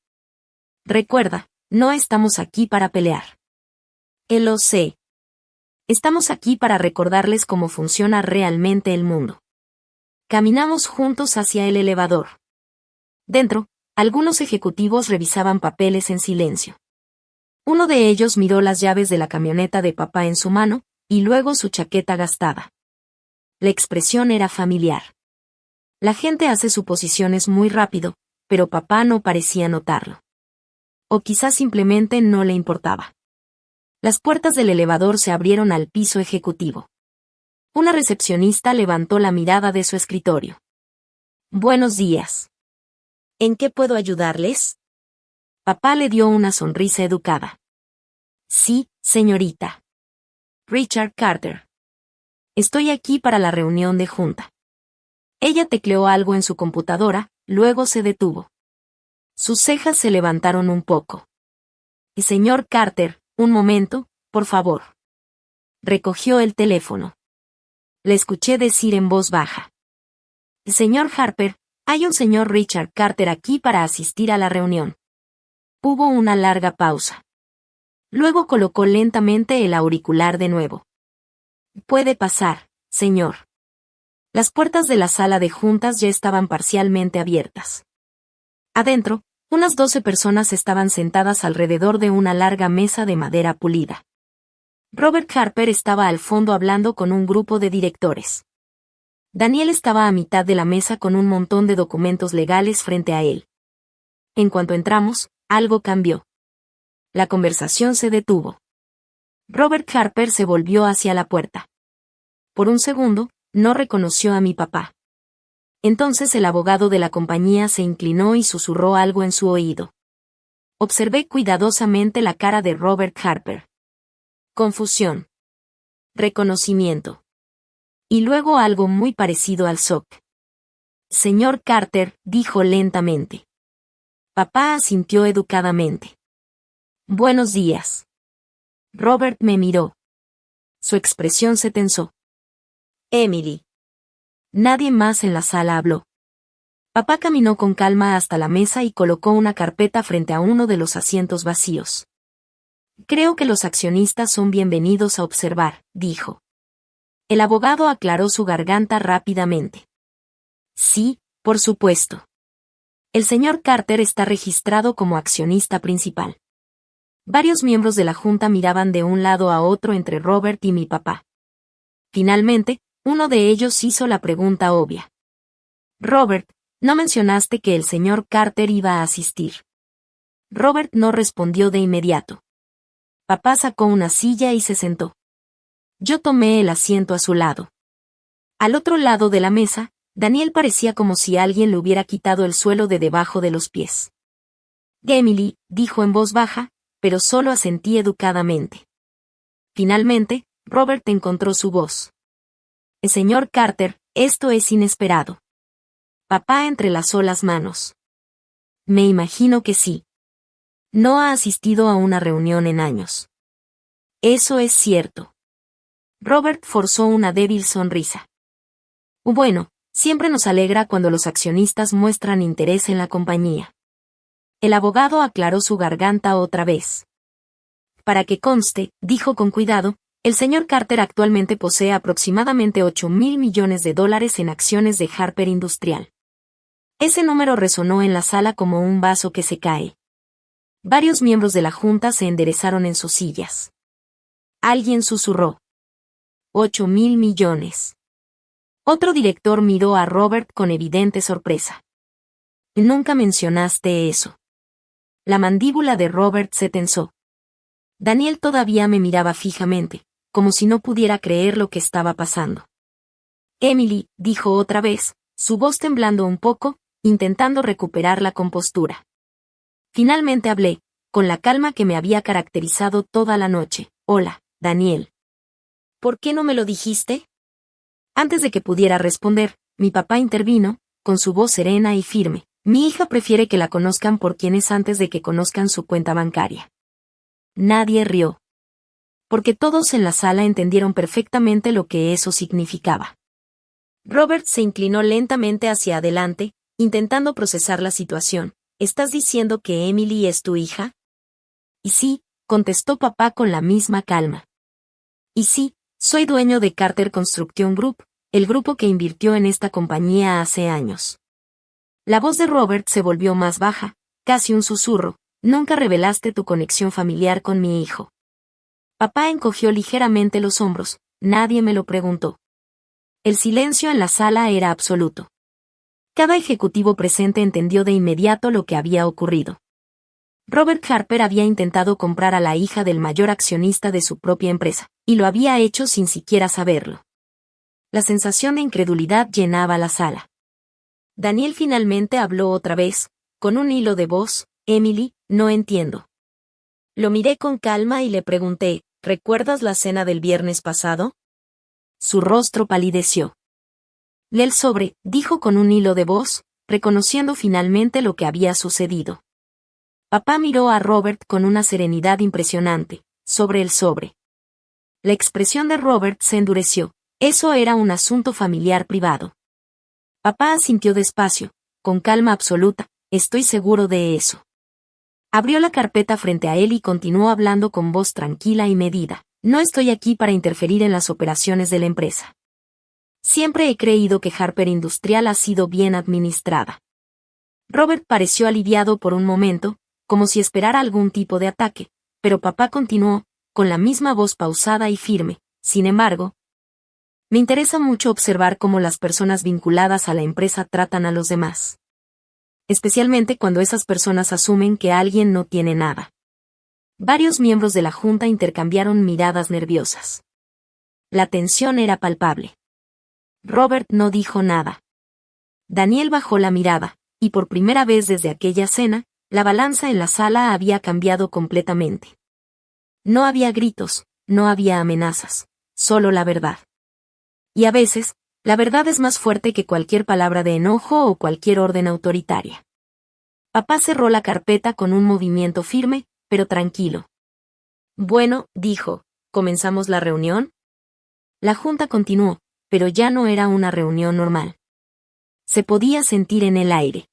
Recuerda, no estamos aquí para pelear. Lo sé. Estamos aquí para recordarles cómo funciona realmente el mundo. Caminamos juntos hacia el elevador. Dentro, algunos ejecutivos revisaban papeles en silencio. Uno de ellos miró las llaves de la camioneta de papá en su mano, y luego su chaqueta gastada. La expresión era familiar. La gente hace suposiciones muy rápido, pero papá no parecía notarlo. O quizás simplemente no le importaba. Las puertas del elevador se abrieron al piso ejecutivo. Una recepcionista levantó la mirada de su escritorio. Buenos días. ¿En qué puedo ayudarles? Papá le dio una sonrisa educada. Sí, señorita. Richard Carter. Estoy aquí para la reunión de junta. Ella tecleó algo en su computadora, luego se detuvo. Sus cejas se levantaron un poco. Señor Carter, un momento, por favor. Recogió el teléfono. Le escuché decir en voz baja. Señor Harper, hay un señor Richard Carter aquí para asistir a la reunión. Hubo una larga pausa. Luego colocó lentamente el auricular de nuevo. Puede pasar, señor. Las puertas de la sala de juntas ya estaban parcialmente abiertas. Adentro, unas 12 personas estaban sentadas alrededor de una larga mesa de madera pulida. Robert Harper estaba al fondo hablando con un grupo de directores. Daniel estaba a mitad de la mesa con un montón de documentos legales frente a él. En cuanto entramos, algo cambió. La conversación se detuvo. Robert Harper se volvió hacia la puerta. Por un segundo, no reconoció a mi papá. Entonces el abogado de la compañía se inclinó y susurró algo en su oído. Observé cuidadosamente la cara de Robert Harper. Confusión. Reconocimiento. Y luego algo muy parecido al shock. Señor Carter, dijo lentamente. Papá asintió educadamente. Buenos días. Robert me miró. Su expresión se tensó. Emily. Nadie más en la sala habló. Papá caminó con calma hasta la mesa y colocó una carpeta frente a uno de los asientos vacíos. Creo que los accionistas son bienvenidos a observar, dijo. El abogado aclaró su garganta rápidamente. Sí, por supuesto. El señor Carter está registrado como accionista principal. Varios miembros de la junta miraban de un lado a otro entre Robert y mi papá. Finalmente, uno de ellos hizo la pregunta obvia. Robert, ¿no mencionaste que el señor Carter iba a asistir? Robert no respondió de inmediato. Papá sacó una silla y se sentó. Yo tomé el asiento a su lado. Al otro lado de la mesa, Daniel parecía como si alguien le hubiera quitado el suelo de debajo de los pies. Emily, dijo en voz baja, pero solo asentí educadamente. Finalmente, Robert encontró su voz. Señor Carter, esto es inesperado. Papá entrelazó las manos. Me imagino que sí. No ha asistido a una reunión en años. Eso es cierto. Robert forzó una débil sonrisa. Bueno, siempre nos alegra cuando los accionistas muestran interés en la compañía. El abogado aclaró su garganta otra vez. Para que conste, dijo con cuidado, el señor Carter actualmente posee aproximadamente $8,000 millones en acciones de Harper Industrial. Ese número resonó en la sala como un vaso que se cae. Varios miembros de la junta se enderezaron en sus sillas. Alguien susurró. 8,000 millones. Otro director miró a Robert con evidente sorpresa. Nunca mencionaste eso. La mandíbula de Robert se tensó. Daniel todavía me miraba fijamente, como si no pudiera creer lo que estaba pasando. Emily, dijo otra vez, su voz temblando un poco, intentando recuperar la compostura. Finalmente hablé, con la calma que me había caracterizado toda la noche. Hola, Daniel. ¿Por qué no me lo dijiste? Antes de que pudiera responder, mi papá intervino, con su voz serena y firme. Mi hija prefiere que la conozcan por quien es antes de que conozcan su cuenta bancaria. Nadie rió. Porque todos en la sala entendieron perfectamente lo que eso significaba. Robert se inclinó lentamente hacia adelante, intentando procesar la situación. ¿Estás diciendo que Emily es tu hija? Y sí, contestó papá con la misma calma. Y sí, soy dueño de Carter Construction Group, el grupo que invirtió en esta compañía hace años. La voz de Robert se volvió más baja, casi un susurro. Nunca revelaste tu conexión familiar con mi hijo. Papá encogió ligeramente los hombros. Nadie me lo preguntó. El silencio en la sala era absoluto. Cada ejecutivo presente entendió de inmediato lo que había ocurrido. Robert Harper había intentado comprar a la hija del mayor accionista de su propia empresa, y lo había hecho sin siquiera saberlo. La sensación de incredulidad llenaba la sala. Daniel finalmente habló otra vez, con un hilo de voz. Emily, no entiendo. Lo miré con calma y le pregunté, ¿recuerdas la cena del viernes pasado? Su rostro palideció. Lee el sobre, dijo con un hilo de voz, reconociendo finalmente lo que había sucedido. Papá miró a Robert con una serenidad impresionante. Sobre el sobre. La expresión de Robert se endureció. Eso era un asunto familiar privado. Papá asintió despacio, con calma absoluta. Estoy seguro de eso. Abrió la carpeta frente a él y continuó hablando con voz tranquila y medida. No estoy aquí para interferir en las operaciones de la empresa. Siempre he creído que Harper Industrial ha sido bien administrada. Robert pareció aliviado por un momento, como si esperara algún tipo de ataque, pero papá continuó, con la misma voz pausada y firme. Sin embargo, me interesa mucho observar cómo las personas vinculadas a la empresa tratan a los demás. Especialmente cuando esas personas asumen que alguien no tiene nada. Varios miembros de la junta intercambiaron miradas nerviosas. La tensión era palpable. Robert no dijo nada. Daniel bajó la mirada, y por primera vez desde aquella cena, la balanza en la sala había cambiado completamente. No había gritos, no había amenazas, solo la verdad. Y a veces, la verdad es más fuerte que cualquier palabra de enojo o cualquier orden autoritaria. Papá cerró la carpeta con un movimiento firme, pero tranquilo. Bueno, dijo, ¿comenzamos la reunión? La junta continuó, pero ya no era una reunión normal. Se podía sentir en el aire.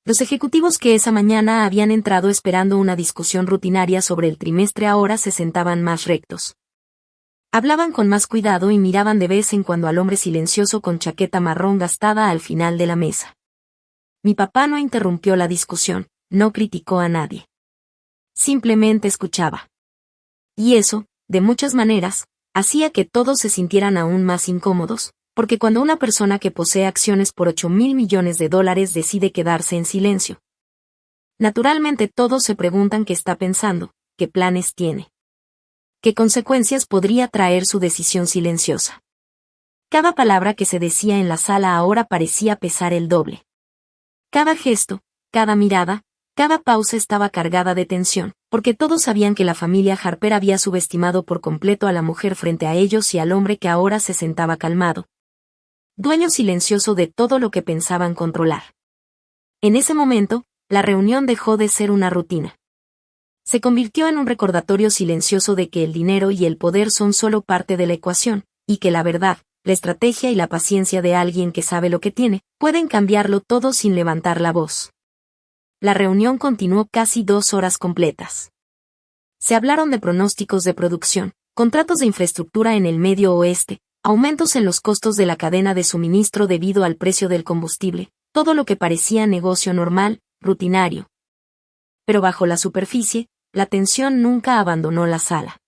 Los ejecutivos que esa mañana habían entrado esperando una discusión rutinaria sobre el trimestre ahora se sentaban más rectos. Hablaban con más cuidado y miraban de vez en cuando al hombre silencioso con chaqueta marrón gastada al final de la mesa. Mi papá no interrumpió la discusión, no criticó a nadie. Simplemente escuchaba. Y eso, de muchas maneras, hacía que todos se sintieran aún más incómodos, porque cuando una persona que posee acciones por $8,000 millones decide quedarse en silencio, naturalmente todos se preguntan qué está pensando, qué planes tiene. ¿Qué consecuencias podría traer su decisión silenciosa? Cada palabra que se decía en la sala ahora parecía pesar el doble. Cada gesto, cada mirada, cada pausa estaba cargada de tensión, porque todos sabían que la familia Harper había subestimado por completo a la mujer frente a ellos y al hombre que ahora se sentaba calmado, dueño silencioso de todo lo que pensaban controlar. En ese momento, la reunión dejó de ser una rutina. Se convirtió en un recordatorio silencioso de que el dinero y el poder son solo parte de la ecuación, y que la verdad, la estrategia y la paciencia de alguien que sabe lo que tiene, pueden cambiarlo todo sin levantar la voz. La reunión continuó casi 2 horas completas. Se hablaron de pronósticos de producción, contratos de infraestructura en el Medio Oeste, aumentos en los costos de la cadena de suministro debido al precio del combustible, todo lo que parecía negocio normal, rutinario. Pero bajo la superficie, la tensión nunca abandonó la sala.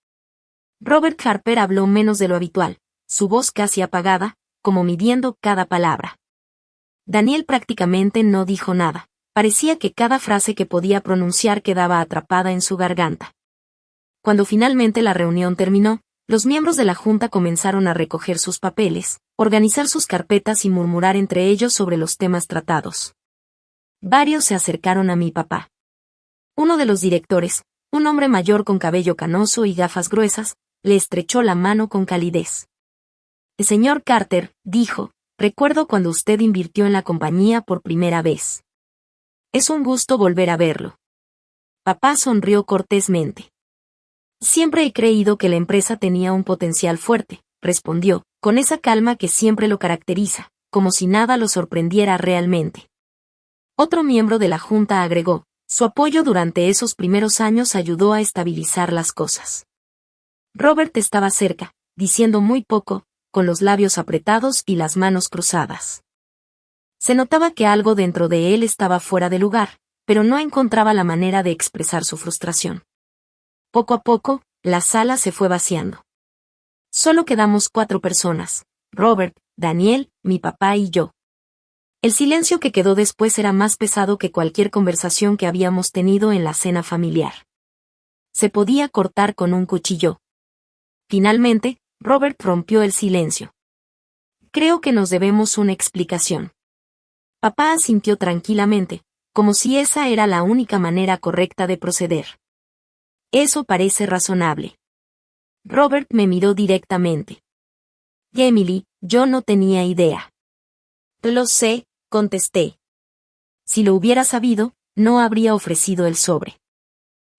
Robert Harper habló menos de lo habitual, su voz casi apagada, como midiendo cada palabra. Daniel prácticamente no dijo nada, parecía que cada frase que podía pronunciar quedaba atrapada en su garganta. Cuando finalmente la reunión terminó, los miembros de la junta comenzaron a recoger sus papeles, organizar sus carpetas y murmurar entre ellos sobre los temas tratados. Varios se acercaron a mi papá. Uno de los directores, un hombre mayor con cabello canoso y gafas gruesas, le estrechó la mano con calidez. Señor Carter, dijo, recuerdo cuando usted invirtió en la compañía por primera vez. Es un gusto volver a verlo. Papá sonrió cortésmente. Siempre he creído que la empresa tenía un potencial fuerte, respondió, con esa calma que siempre lo caracteriza, como si nada lo sorprendiera realmente. Otro miembro de la junta agregó, su apoyo durante esos primeros años ayudó a estabilizar las cosas. Robert estaba cerca, diciendo muy poco, con los labios apretados y las manos cruzadas. Se notaba que algo dentro de él estaba fuera de lugar, pero no encontraba la manera de expresar su frustración. Poco a poco, la sala se fue vaciando. Solo quedamos 4 personas, Robert, Daniel, mi papá y yo. El silencio que quedó después era más pesado que cualquier conversación que habíamos tenido en la cena familiar. Se podía cortar con un cuchillo. Finalmente, Robert rompió el silencio. Creo que nos debemos una explicación. Papá asintió tranquilamente, como si esa era la única manera correcta de proceder. Eso parece razonable. Robert me miró directamente. Emily, yo no tenía idea. Lo sé, contesté. Si lo hubiera sabido, no habría ofrecido el sobre.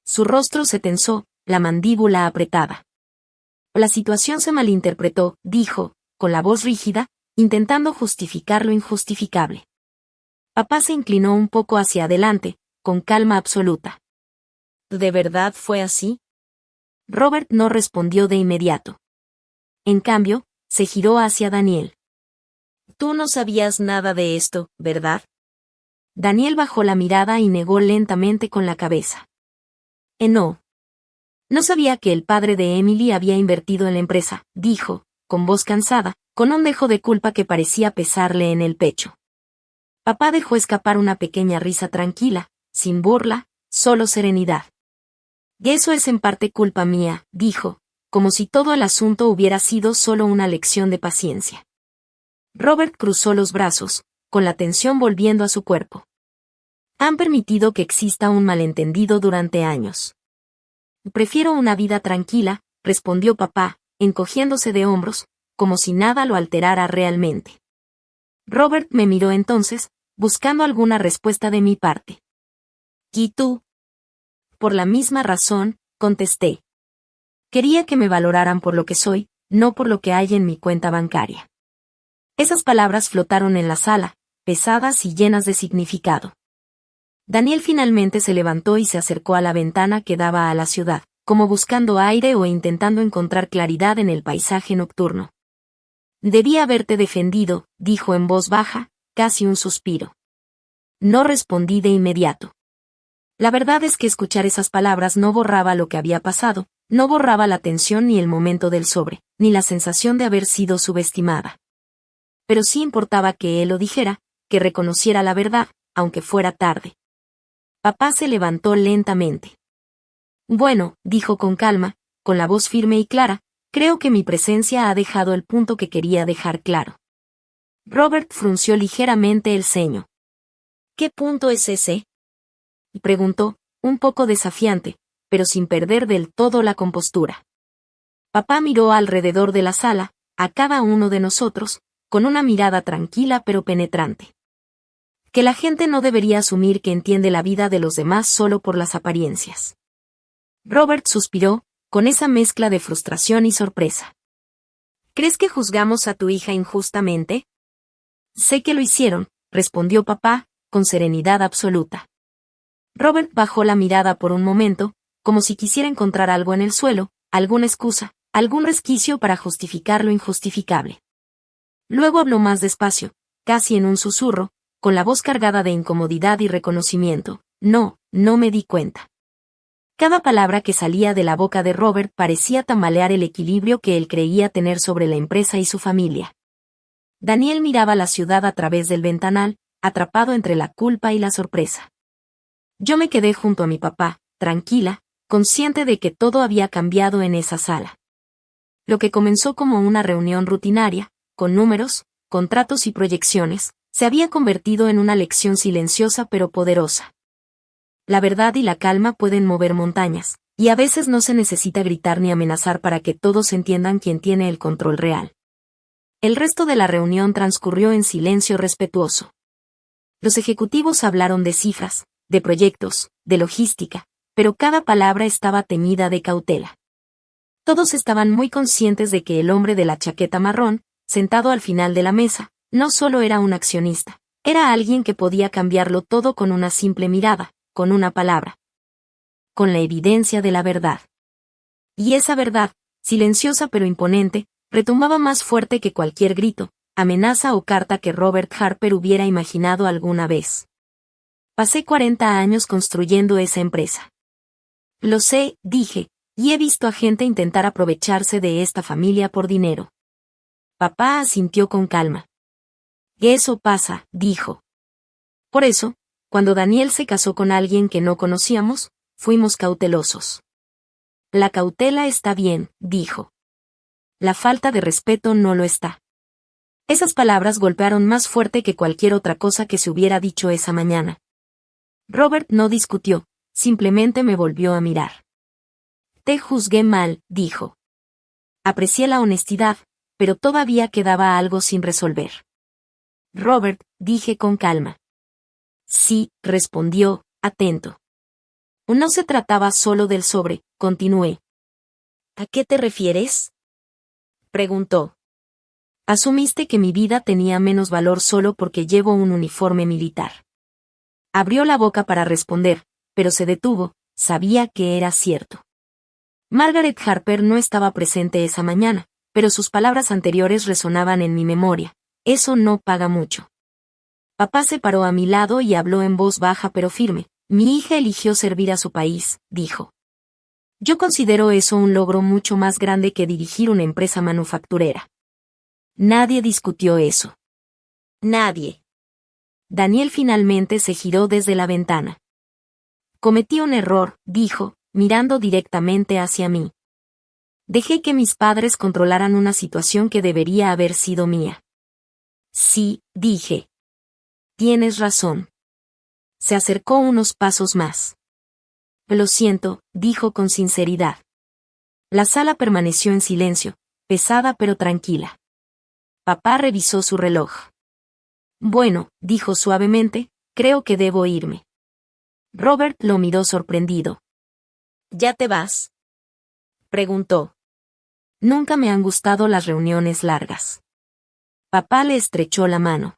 Su rostro se tensó, la mandíbula apretada. La situación se malinterpretó, dijo, con la voz rígida, intentando justificar lo injustificable. Papá se inclinó un poco hacia adelante, con calma absoluta. ¿De verdad fue así? Robert no respondió de inmediato. En cambio, se giró hacia Daniel. Tú no sabías nada de esto, ¿verdad? Daniel bajó la mirada y negó lentamente con la cabeza. No. No sabía que el padre de Emily había invertido en la empresa, dijo, con voz cansada, con un dejo de culpa que parecía pesarle en el pecho. Papá dejó escapar una pequeña risa tranquila, sin burla, solo serenidad. Y eso es en parte culpa mía, dijo, como si todo el asunto hubiera sido solo una lección de paciencia. Robert cruzó los brazos, con la tensión volviendo a su cuerpo. Han permitido que exista un malentendido durante años. Prefiero una vida tranquila, respondió papá, encogiéndose de hombros, como si nada lo alterara realmente. Robert me miró entonces, buscando alguna respuesta de mi parte. ¿Y tú? Por la misma razón, contesté. Quería que me valoraran por lo que soy, no por lo que hay en mi cuenta bancaria. Esas palabras flotaron en la sala, pesadas y llenas de significado. Daniel finalmente se levantó y se acercó a la ventana que daba a la ciudad, como buscando aire o intentando encontrar claridad en el paisaje nocturno. Debí haberte defendido, dijo en voz baja, casi un suspiro. No respondí de inmediato. La verdad es que escuchar esas palabras no borraba lo que había pasado, no borraba la tensión ni el momento del sobre, ni la sensación de haber sido subestimada. Pero sí importaba que él lo dijera, que reconociera la verdad, aunque fuera tarde. Papá se levantó lentamente. Bueno, dijo con calma, con la voz firme y clara, creo que mi presencia ha dejado el punto que quería dejar claro. Robert frunció ligeramente el ceño. ¿Qué punto es ese? Preguntó, un poco desafiante, pero sin perder del todo la compostura. Papá miró alrededor de la sala, a cada uno de nosotros, con una mirada tranquila pero penetrante. Que la gente no debería asumir que entiende la vida de los demás solo por las apariencias. Robert suspiró, con esa mezcla de frustración y sorpresa. ¿Crees que juzgamos a tu hija injustamente? Sé que lo hicieron, respondió papá, con serenidad absoluta. Robert bajó la mirada por un momento, como si quisiera encontrar algo en el suelo, alguna excusa, algún resquicio para justificar lo injustificable. Luego habló más despacio, casi en un susurro, con la voz cargada de incomodidad y reconocimiento. No me di cuenta. Cada palabra que salía de la boca de Robert parecía tambalear el equilibrio que él creía tener sobre la empresa y su familia. Daniel miraba la ciudad a través del ventanal, atrapado entre la culpa y la sorpresa. Yo me quedé junto a mi papá, tranquila, consciente de que todo había cambiado en esa sala. Lo que comenzó como una reunión rutinaria, con números, contratos y proyecciones, Se había convertido en una lección silenciosa pero poderosa. La verdad y la calma pueden mover montañas, y a veces no se necesita gritar ni amenazar para que todos entiendan quién tiene el control real. El resto de la reunión transcurrió en silencio respetuoso. Los ejecutivos hablaron de cifras, de proyectos, de logística, pero cada palabra estaba teñida de cautela. Todos estaban muy conscientes de que el hombre de la chaqueta marrón, sentado al final de la mesa, no solo era un accionista, era alguien que podía cambiarlo todo con una simple mirada, con una palabra. Con la evidencia de la verdad. Y esa verdad, silenciosa pero imponente, retumbaba más fuerte que cualquier grito, amenaza o carta que Robert Harper hubiera imaginado alguna vez. Pasé 40 años construyendo esa empresa. Lo sé, dije, y he visto a gente intentar aprovecharse de esta familia por dinero. Papá asintió con calma. Eso pasa, dijo. Por eso, cuando Daniel se casó con alguien que no conocíamos, fuimos cautelosos. La cautela está bien, dijo. La falta de respeto no lo está. Esas palabras golpearon más fuerte que cualquier otra cosa que se hubiera dicho esa mañana. Robert no discutió, simplemente me volvió a mirar. Te juzgué mal, dijo. Aprecié la honestidad, pero todavía quedaba algo sin resolver. Robert, dije con calma. Sí, respondió, atento. No se trataba solo del sobre, continué. ¿A qué te refieres? Preguntó. Asumiste que mi vida tenía menos valor solo porque llevo un uniforme militar. Abrió la boca para responder, pero se detuvo, sabía que era cierto. Margaret Harper no estaba presente esa mañana, pero sus palabras anteriores resonaban en mi memoria. Eso no paga mucho. Papá se paró a mi lado y habló en voz baja pero firme. Mi hija eligió servir a su país, dijo. Yo considero eso un logro mucho más grande que dirigir una empresa manufacturera. Nadie discutió eso. Nadie. Daniel finalmente se giró desde la ventana. Cometí un error, dijo, mirando directamente hacia mí. Dejé que mis padres controlaran una situación que debería haber sido mía. Sí, dije. Tienes razón. Se acercó unos pasos más. Lo siento, dijo con sinceridad. La sala permaneció en silencio, pesada pero tranquila. Papá revisó su reloj. Bueno, dijo suavemente, creo que debo irme. Robert lo miró sorprendido. ¿Ya te vas? Preguntó. Nunca me han gustado las reuniones largas. Papá le estrechó la mano.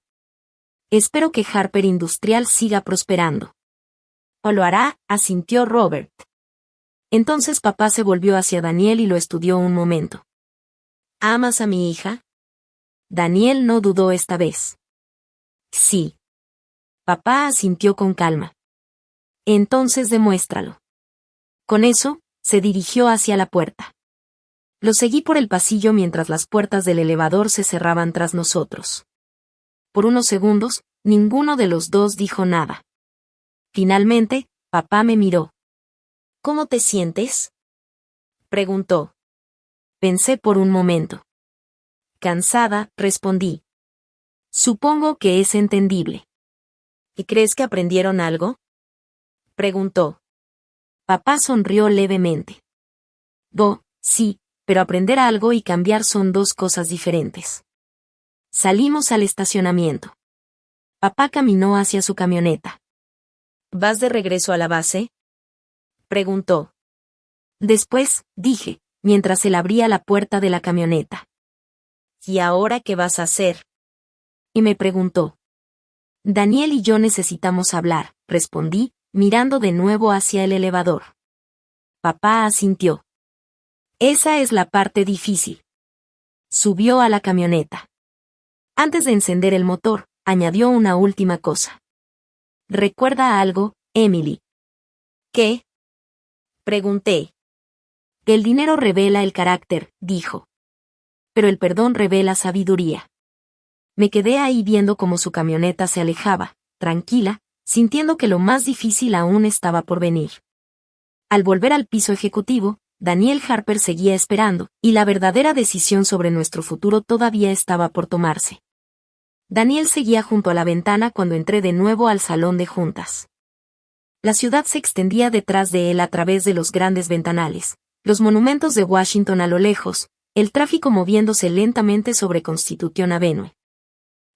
Espero que Harper Industrial siga prosperando. O lo hará, asintió Robert. Entonces papá se volvió hacia Daniel y lo estudió un momento. ¿Amas a mi hija? Daniel no dudó esta vez. Sí. Papá asintió con calma. Entonces demuéstralo. Con eso, se dirigió hacia la puerta. Lo seguí por el pasillo mientras las puertas del elevador se cerraban tras nosotros. Por unos segundos, ninguno de los dos dijo nada. Finalmente, papá me miró. ¿Cómo te sientes? Preguntó. Pensé por un momento. Cansada, respondí. Supongo que es entendible. ¿Y crees que aprendieron algo? Preguntó. Papá sonrió levemente. Sí, pero aprender algo y cambiar son dos cosas diferentes. Salimos al estacionamiento. Papá caminó hacia su camioneta. ¿Vas de regreso a la base? Preguntó. Después, dije, mientras él abría la puerta de la camioneta. ¿Y ahora qué vas a hacer? Y me preguntó. Daniel y yo necesitamos hablar, respondí, mirando de nuevo hacia el elevador. Papá asintió. Esa es la parte difícil. Subió a la camioneta. Antes de encender el motor, añadió una última cosa. ¿Recuerda algo, Emily? ¿Qué? Pregunté. El dinero revela el carácter, dijo. Pero el perdón revela sabiduría. Me quedé ahí viendo cómo su camioneta se alejaba, tranquila, sintiendo que lo más difícil aún estaba por venir. Al volver al piso ejecutivo, Daniel Harper seguía esperando, y la verdadera decisión sobre nuestro futuro todavía estaba por tomarse. Daniel seguía junto a la ventana cuando entré de nuevo al salón de juntas. La ciudad se extendía detrás de él a través de los grandes ventanales, los monumentos de Washington a lo lejos, el tráfico moviéndose lentamente sobre Constitution Avenue.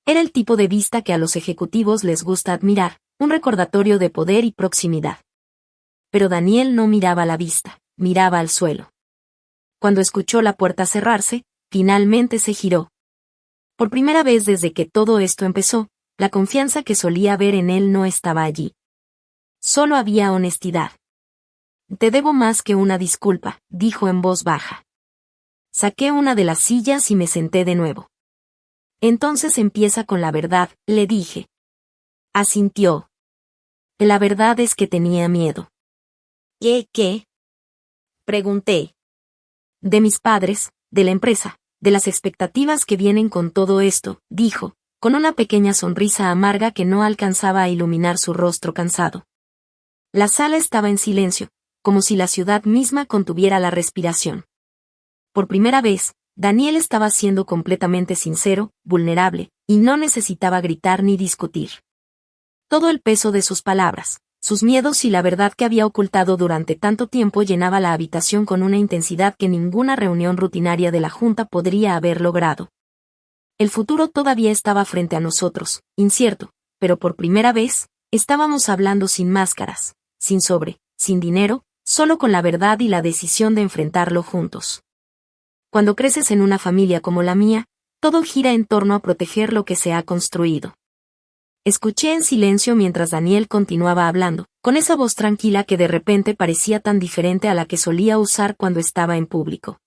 Era el tipo de vista que a los ejecutivos les gusta admirar, un recordatorio de poder y proximidad. Pero Daniel no miraba la vista, miraba al suelo. Cuando escuchó la puerta cerrarse, finalmente se giró. Por primera vez desde que todo esto empezó, la confianza que solía ver en él no estaba allí. Solo había honestidad. «Te debo más que una disculpa», dijo en voz baja. Saqué una de las sillas y me senté de nuevo. «Entonces empieza con la verdad», le dije. Asintió. La verdad es que tenía miedo. ¿Qué? Pregunté. De mis padres, de la empresa, de las expectativas que vienen con todo esto, dijo, con una pequeña sonrisa amarga que no alcanzaba a iluminar su rostro cansado. La sala estaba en silencio, como si la ciudad misma contuviera la respiración. Por primera vez, Daniel estaba siendo completamente sincero, vulnerable, y no necesitaba gritar ni discutir. Todo el peso de sus palabras, sus miedos y la verdad que había ocultado durante tanto tiempo llenaba la habitación con una intensidad que ninguna reunión rutinaria de la Junta podría haber logrado. El futuro todavía estaba frente a nosotros, incierto, pero por primera vez, estábamos hablando sin máscaras, sin sin dinero, solo con la verdad y la decisión de enfrentarlo juntos. Cuando creces en una familia como la mía, todo gira en torno a proteger lo que se ha construido. Escuché en silencio mientras Daniel continuaba hablando, con esa voz tranquila que de repente parecía tan diferente a la que solía usar cuando estaba en público.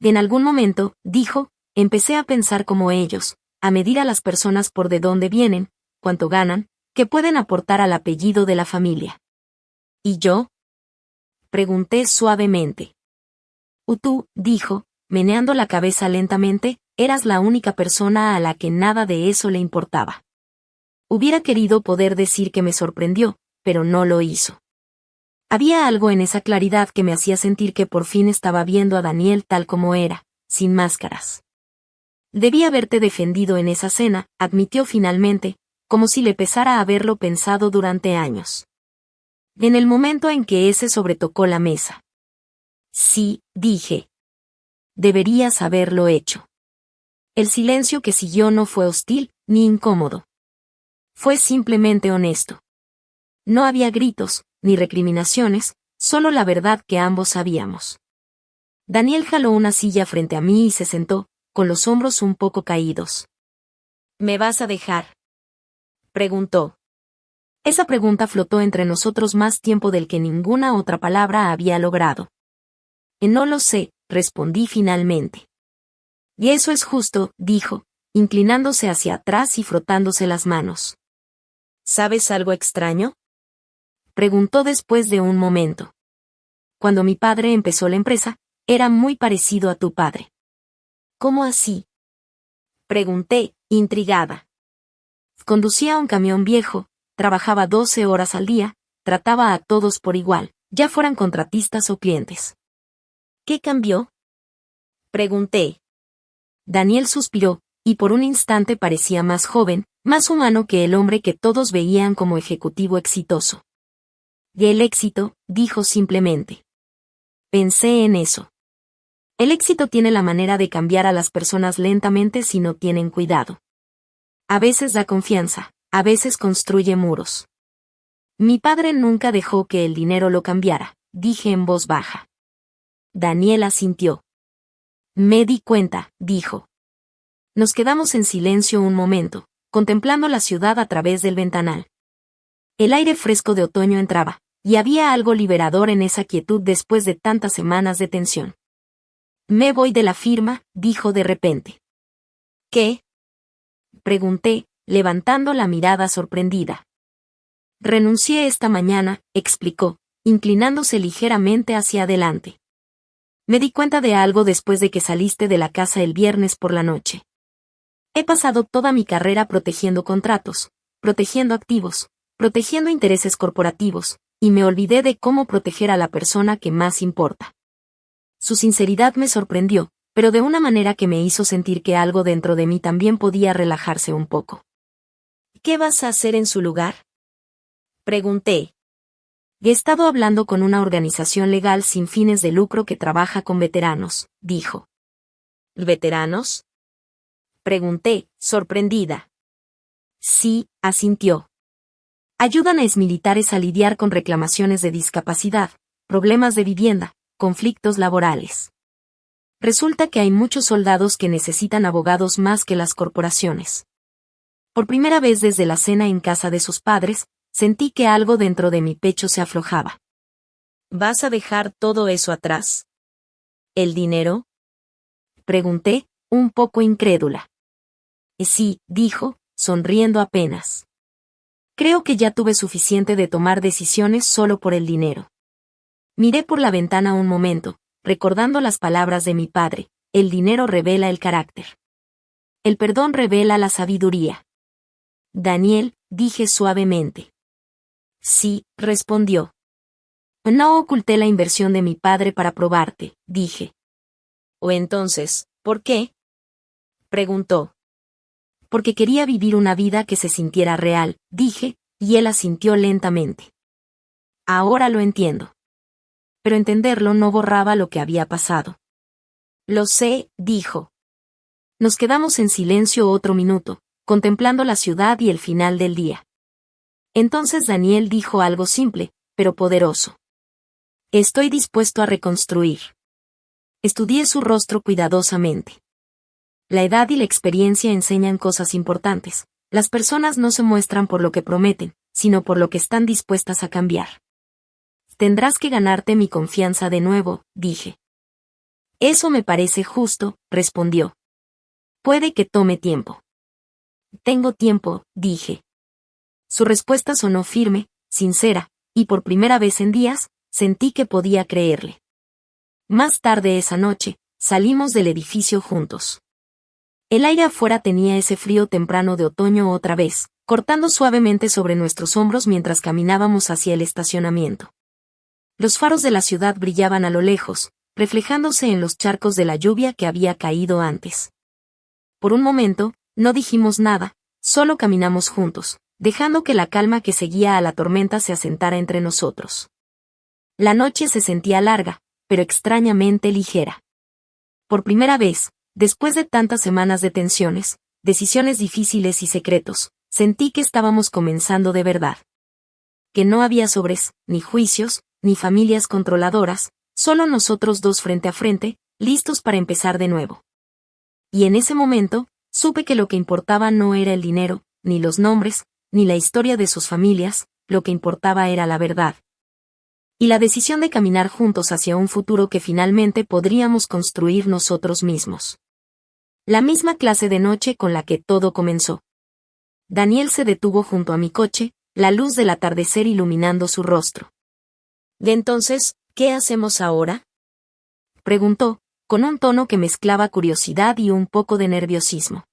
En algún momento, dijo, empecé a pensar como ellos, a medir a las personas por de dónde vienen, cuánto ganan, qué pueden aportar al apellido de la familia. ¿Y yo? Pregunté suavemente. Tú, dijo, meneando la cabeza lentamente, eras la única persona a la que nada de eso le importaba. Hubiera querido poder decir que me sorprendió, pero no lo hizo. Había algo en esa claridad que me hacía sentir que por fin estaba viendo a Daniel tal como era, sin máscaras. Debí haberte defendido en esa cena, admitió finalmente, como si le pesara haberlo pensado durante años. En el momento en que ese sobretocó la mesa. Sí, dije. Deberías haberlo hecho. El silencio que siguió no fue hostil, ni incómodo. Fue simplemente honesto. No había gritos, ni recriminaciones, solo la verdad que ambos sabíamos. Daniel jaló una silla frente a mí y se sentó, con los hombros un poco caídos. ¿Me vas a dejar?, preguntó. Esa pregunta flotó entre nosotros más tiempo del que ninguna otra palabra había logrado. No lo sé, respondí finalmente. Y eso es justo, dijo, inclinándose hacia atrás y frotándose las manos. ¿Sabes algo extraño?, preguntó después de un momento. Cuando mi padre empezó la empresa, era muy parecido a tu padre. ¿Cómo así?, pregunté, intrigada. Conducía un camión viejo, trabajaba 12 horas al día, trataba a todos por igual, ya fueran contratistas o clientes. ¿Qué cambió?, pregunté. Daniel suspiró, y por un instante parecía más joven, más humano que el hombre que todos veían como ejecutivo exitoso. Y el éxito, dijo simplemente. Pensé en eso. El éxito tiene la manera de cambiar a las personas lentamente si no tienen cuidado. A veces da confianza, a veces construye muros. Mi padre nunca dejó que el dinero lo cambiara, dije en voz baja. Daniel asintió. Me di cuenta, dijo. Nos quedamos en silencio un momento, contemplando la ciudad a través del ventanal. El aire fresco de otoño entraba, y había algo liberador en esa quietud después de tantas semanas de tensión. Me voy de la firma, dijo de repente. ¿Qué?, pregunté, levantando la mirada sorprendida. Renuncié esta mañana, explicó, inclinándose ligeramente hacia adelante. Me di cuenta de algo después de que saliste de la casa el viernes por la noche. He pasado toda mi carrera protegiendo contratos, protegiendo activos, protegiendo intereses corporativos, y me olvidé de cómo proteger a la persona que más importa. Su sinceridad me sorprendió, pero de una manera que me hizo sentir que algo dentro de mí también podía relajarse un poco. ¿Qué vas a hacer en su lugar?, pregunté. He estado hablando con una organización legal sin fines de lucro que trabaja con veteranos, dijo. ¿Veteranos?, pregunté, sorprendida. Sí, asintió. Ayudan a exmilitares a lidiar con reclamaciones de discapacidad, problemas de vivienda, conflictos laborales. Resulta que hay muchos soldados que necesitan abogados más que las corporaciones. Por primera vez desde la cena en casa de sus padres, sentí que algo dentro de mi pecho se aflojaba. ¿Vas a dejar todo eso atrás? ¿El dinero?, pregunté, un poco incrédula. Sí, dijo, sonriendo apenas. Creo que ya tuve suficiente de tomar decisiones solo por el dinero. Miré por la ventana un momento, recordando las palabras de mi padre: el dinero revela el carácter. El perdón revela la sabiduría. Daniel, dije suavemente. Sí, respondió. No oculté la inversión de mi padre para probarte, dije. ¿O entonces, por qué?, preguntó. Porque quería vivir una vida que se sintiera real, dije, y él asintió lentamente. Ahora lo entiendo. Pero entenderlo no borraba lo que había pasado. Lo sé, dijo. Nos quedamos en silencio otro minuto, contemplando la ciudad y el final del día. Entonces Daniel dijo algo simple, pero poderoso. Estoy dispuesto a reconstruir. Estudié su rostro cuidadosamente. La edad y la experiencia enseñan cosas importantes. Las personas no se muestran por lo que prometen, sino por lo que están dispuestas a cambiar. Tendrás que ganarte mi confianza de nuevo, dije. Eso me parece justo, respondió. Puede que tome tiempo. Tengo tiempo, dije. Su respuesta sonó firme, sincera, y por primera vez en días, sentí que podía creerle. Más tarde esa noche, salimos del edificio juntos. El aire afuera tenía ese frío temprano de otoño otra vez, cortando suavemente sobre nuestros hombros mientras caminábamos hacia el estacionamiento. Los faros de la ciudad brillaban a lo lejos, reflejándose en los charcos de la lluvia que había caído antes. Por un momento, no dijimos nada, solo caminamos juntos, dejando que la calma que seguía a la tormenta se asentara entre nosotros. La noche se sentía larga, pero extrañamente ligera. Por primera vez, después de tantas semanas de tensiones, decisiones difíciles y secretos, sentí que estábamos comenzando de verdad. Que no había sobres, ni juicios, ni familias controladoras, solo nosotros dos frente a frente, listos para empezar de nuevo. Y en ese momento, supe que lo que importaba no era el dinero, ni los nombres, ni la historia de sus familias, lo que importaba era la verdad. Y la decisión de caminar juntos hacia un futuro que finalmente podríamos construir nosotros mismos. La misma clase de noche con la que todo comenzó. Daniel se detuvo junto a mi coche, la luz del atardecer iluminando su rostro. ¿De entonces, qué hacemos ahora?, preguntó, con un tono que mezclaba curiosidad y un poco de nerviosismo.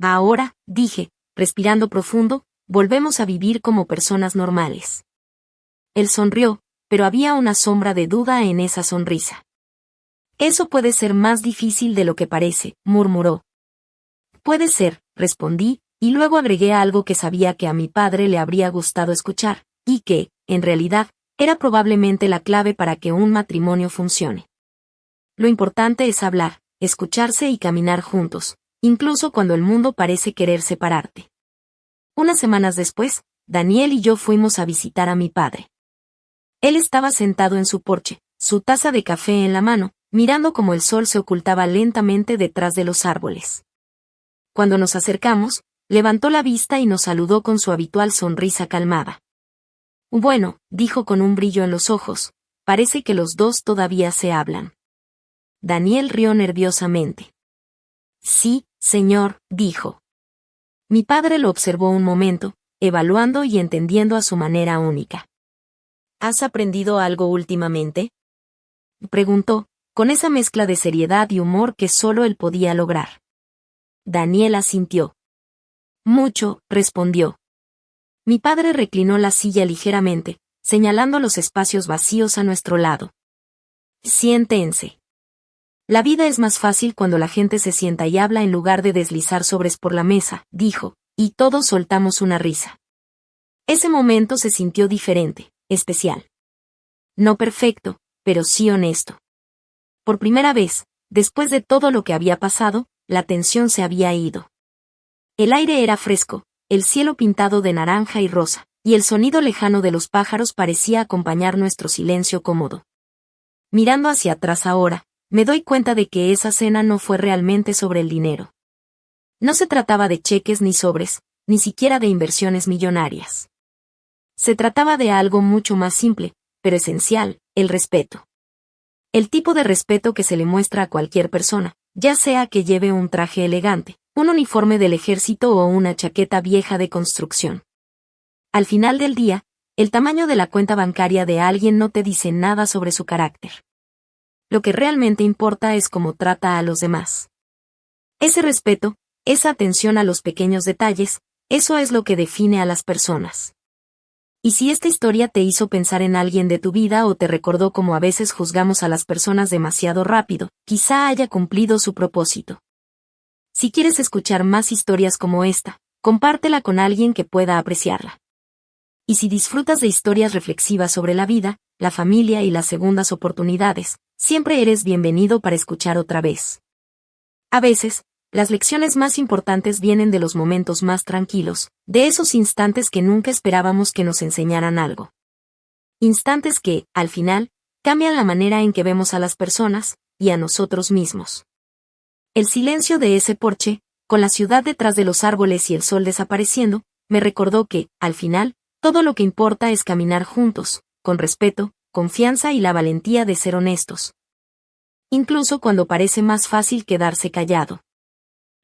Ahora, dije, respirando profundo, volvemos a vivir como personas normales. Él sonrió, pero había una sombra de duda en esa sonrisa. Eso puede ser más difícil de lo que parece, murmuró. Puede ser, respondí, y luego agregué algo que sabía que a mi padre le habría gustado escuchar, y que, en realidad, era probablemente la clave para que un matrimonio funcione. Lo importante es hablar, escucharse y caminar juntos, incluso cuando el mundo parece querer separarte. Unas semanas después, Daniel y yo fuimos a visitar a mi padre. Él estaba sentado en su porche, su taza de café en la mano, mirando cómo el sol se ocultaba lentamente detrás de los árboles. Cuando nos acercamos, levantó la vista y nos saludó con su habitual sonrisa calmada. Bueno, dijo con un brillo en los ojos, parece que los dos todavía se hablan. Daniel rió nerviosamente. Sí, señor, dijo. Mi padre lo observó un momento, evaluando y entendiendo a su manera única. ¿Has aprendido algo últimamente?, preguntó, con esa mezcla de seriedad y humor que solo él podía lograr. Daniel asintió. Mucho, respondió. Mi padre reclinó la silla ligeramente, señalando los espacios vacíos a nuestro lado. Siéntense. La vida es más fácil cuando la gente se sienta y habla en lugar de deslizar sobres por la mesa, dijo, y todos soltamos una risa. Ese momento se sintió diferente, especial. No perfecto, pero sí honesto. Por primera vez, después de todo lo que había pasado, la tensión se había ido. El aire era fresco, el cielo pintado de naranja y rosa, y el sonido lejano de los pájaros parecía acompañar nuestro silencio cómodo. Mirando hacia atrás ahora, me doy cuenta de que esa cena no fue realmente sobre el dinero. No se trataba de cheques ni sobres, ni siquiera de inversiones millonarias. Se trataba de algo mucho más simple, pero esencial, el respeto. El tipo de respeto que se le muestra a cualquier persona, ya sea que lleve un traje elegante, un uniforme del ejército o una chaqueta vieja de construcción. Al final del día, el tamaño de la cuenta bancaria de alguien no te dice nada sobre su carácter. Lo que realmente importa es cómo trata a los demás. Ese respeto, esa atención a los pequeños detalles, eso es lo que define a las personas. Y si esta historia te hizo pensar en alguien de tu vida o te recordó cómo a veces juzgamos a las personas demasiado rápido, quizá haya cumplido su propósito. Si quieres escuchar más historias como esta, compártela con alguien que pueda apreciarla. Y si disfrutas de historias reflexivas sobre la vida, la familia y las segundas oportunidades, siempre eres bienvenido para escuchar otra vez. A veces, las lecciones más importantes vienen de los momentos más tranquilos, de esos instantes que nunca esperábamos que nos enseñaran algo. Instantes que, al final, cambian la manera en que vemos a las personas, y a nosotros mismos. El silencio de ese porche, con la ciudad detrás de los árboles y el sol desapareciendo, me recordó que, al final, todo lo que importa es caminar juntos, con respeto, confianza y la valentía de ser honestos. Incluso cuando parece más fácil quedarse callado.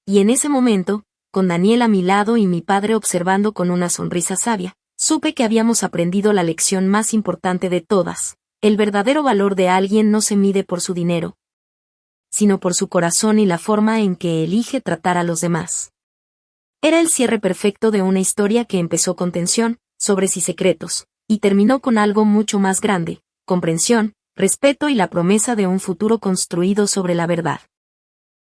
Y en ese momento, con Daniel a mi lado y mi padre observando con una sonrisa sabia, supe que habíamos aprendido la lección más importante de todas. El verdadero valor de alguien no se mide por su dinero, sino por su corazón y la forma en que elige tratar a los demás. Era el cierre perfecto de una historia que empezó con tensión, sobres y secretos, y terminó con algo mucho más grande, comprensión, respeto y la promesa de un futuro construido sobre la verdad.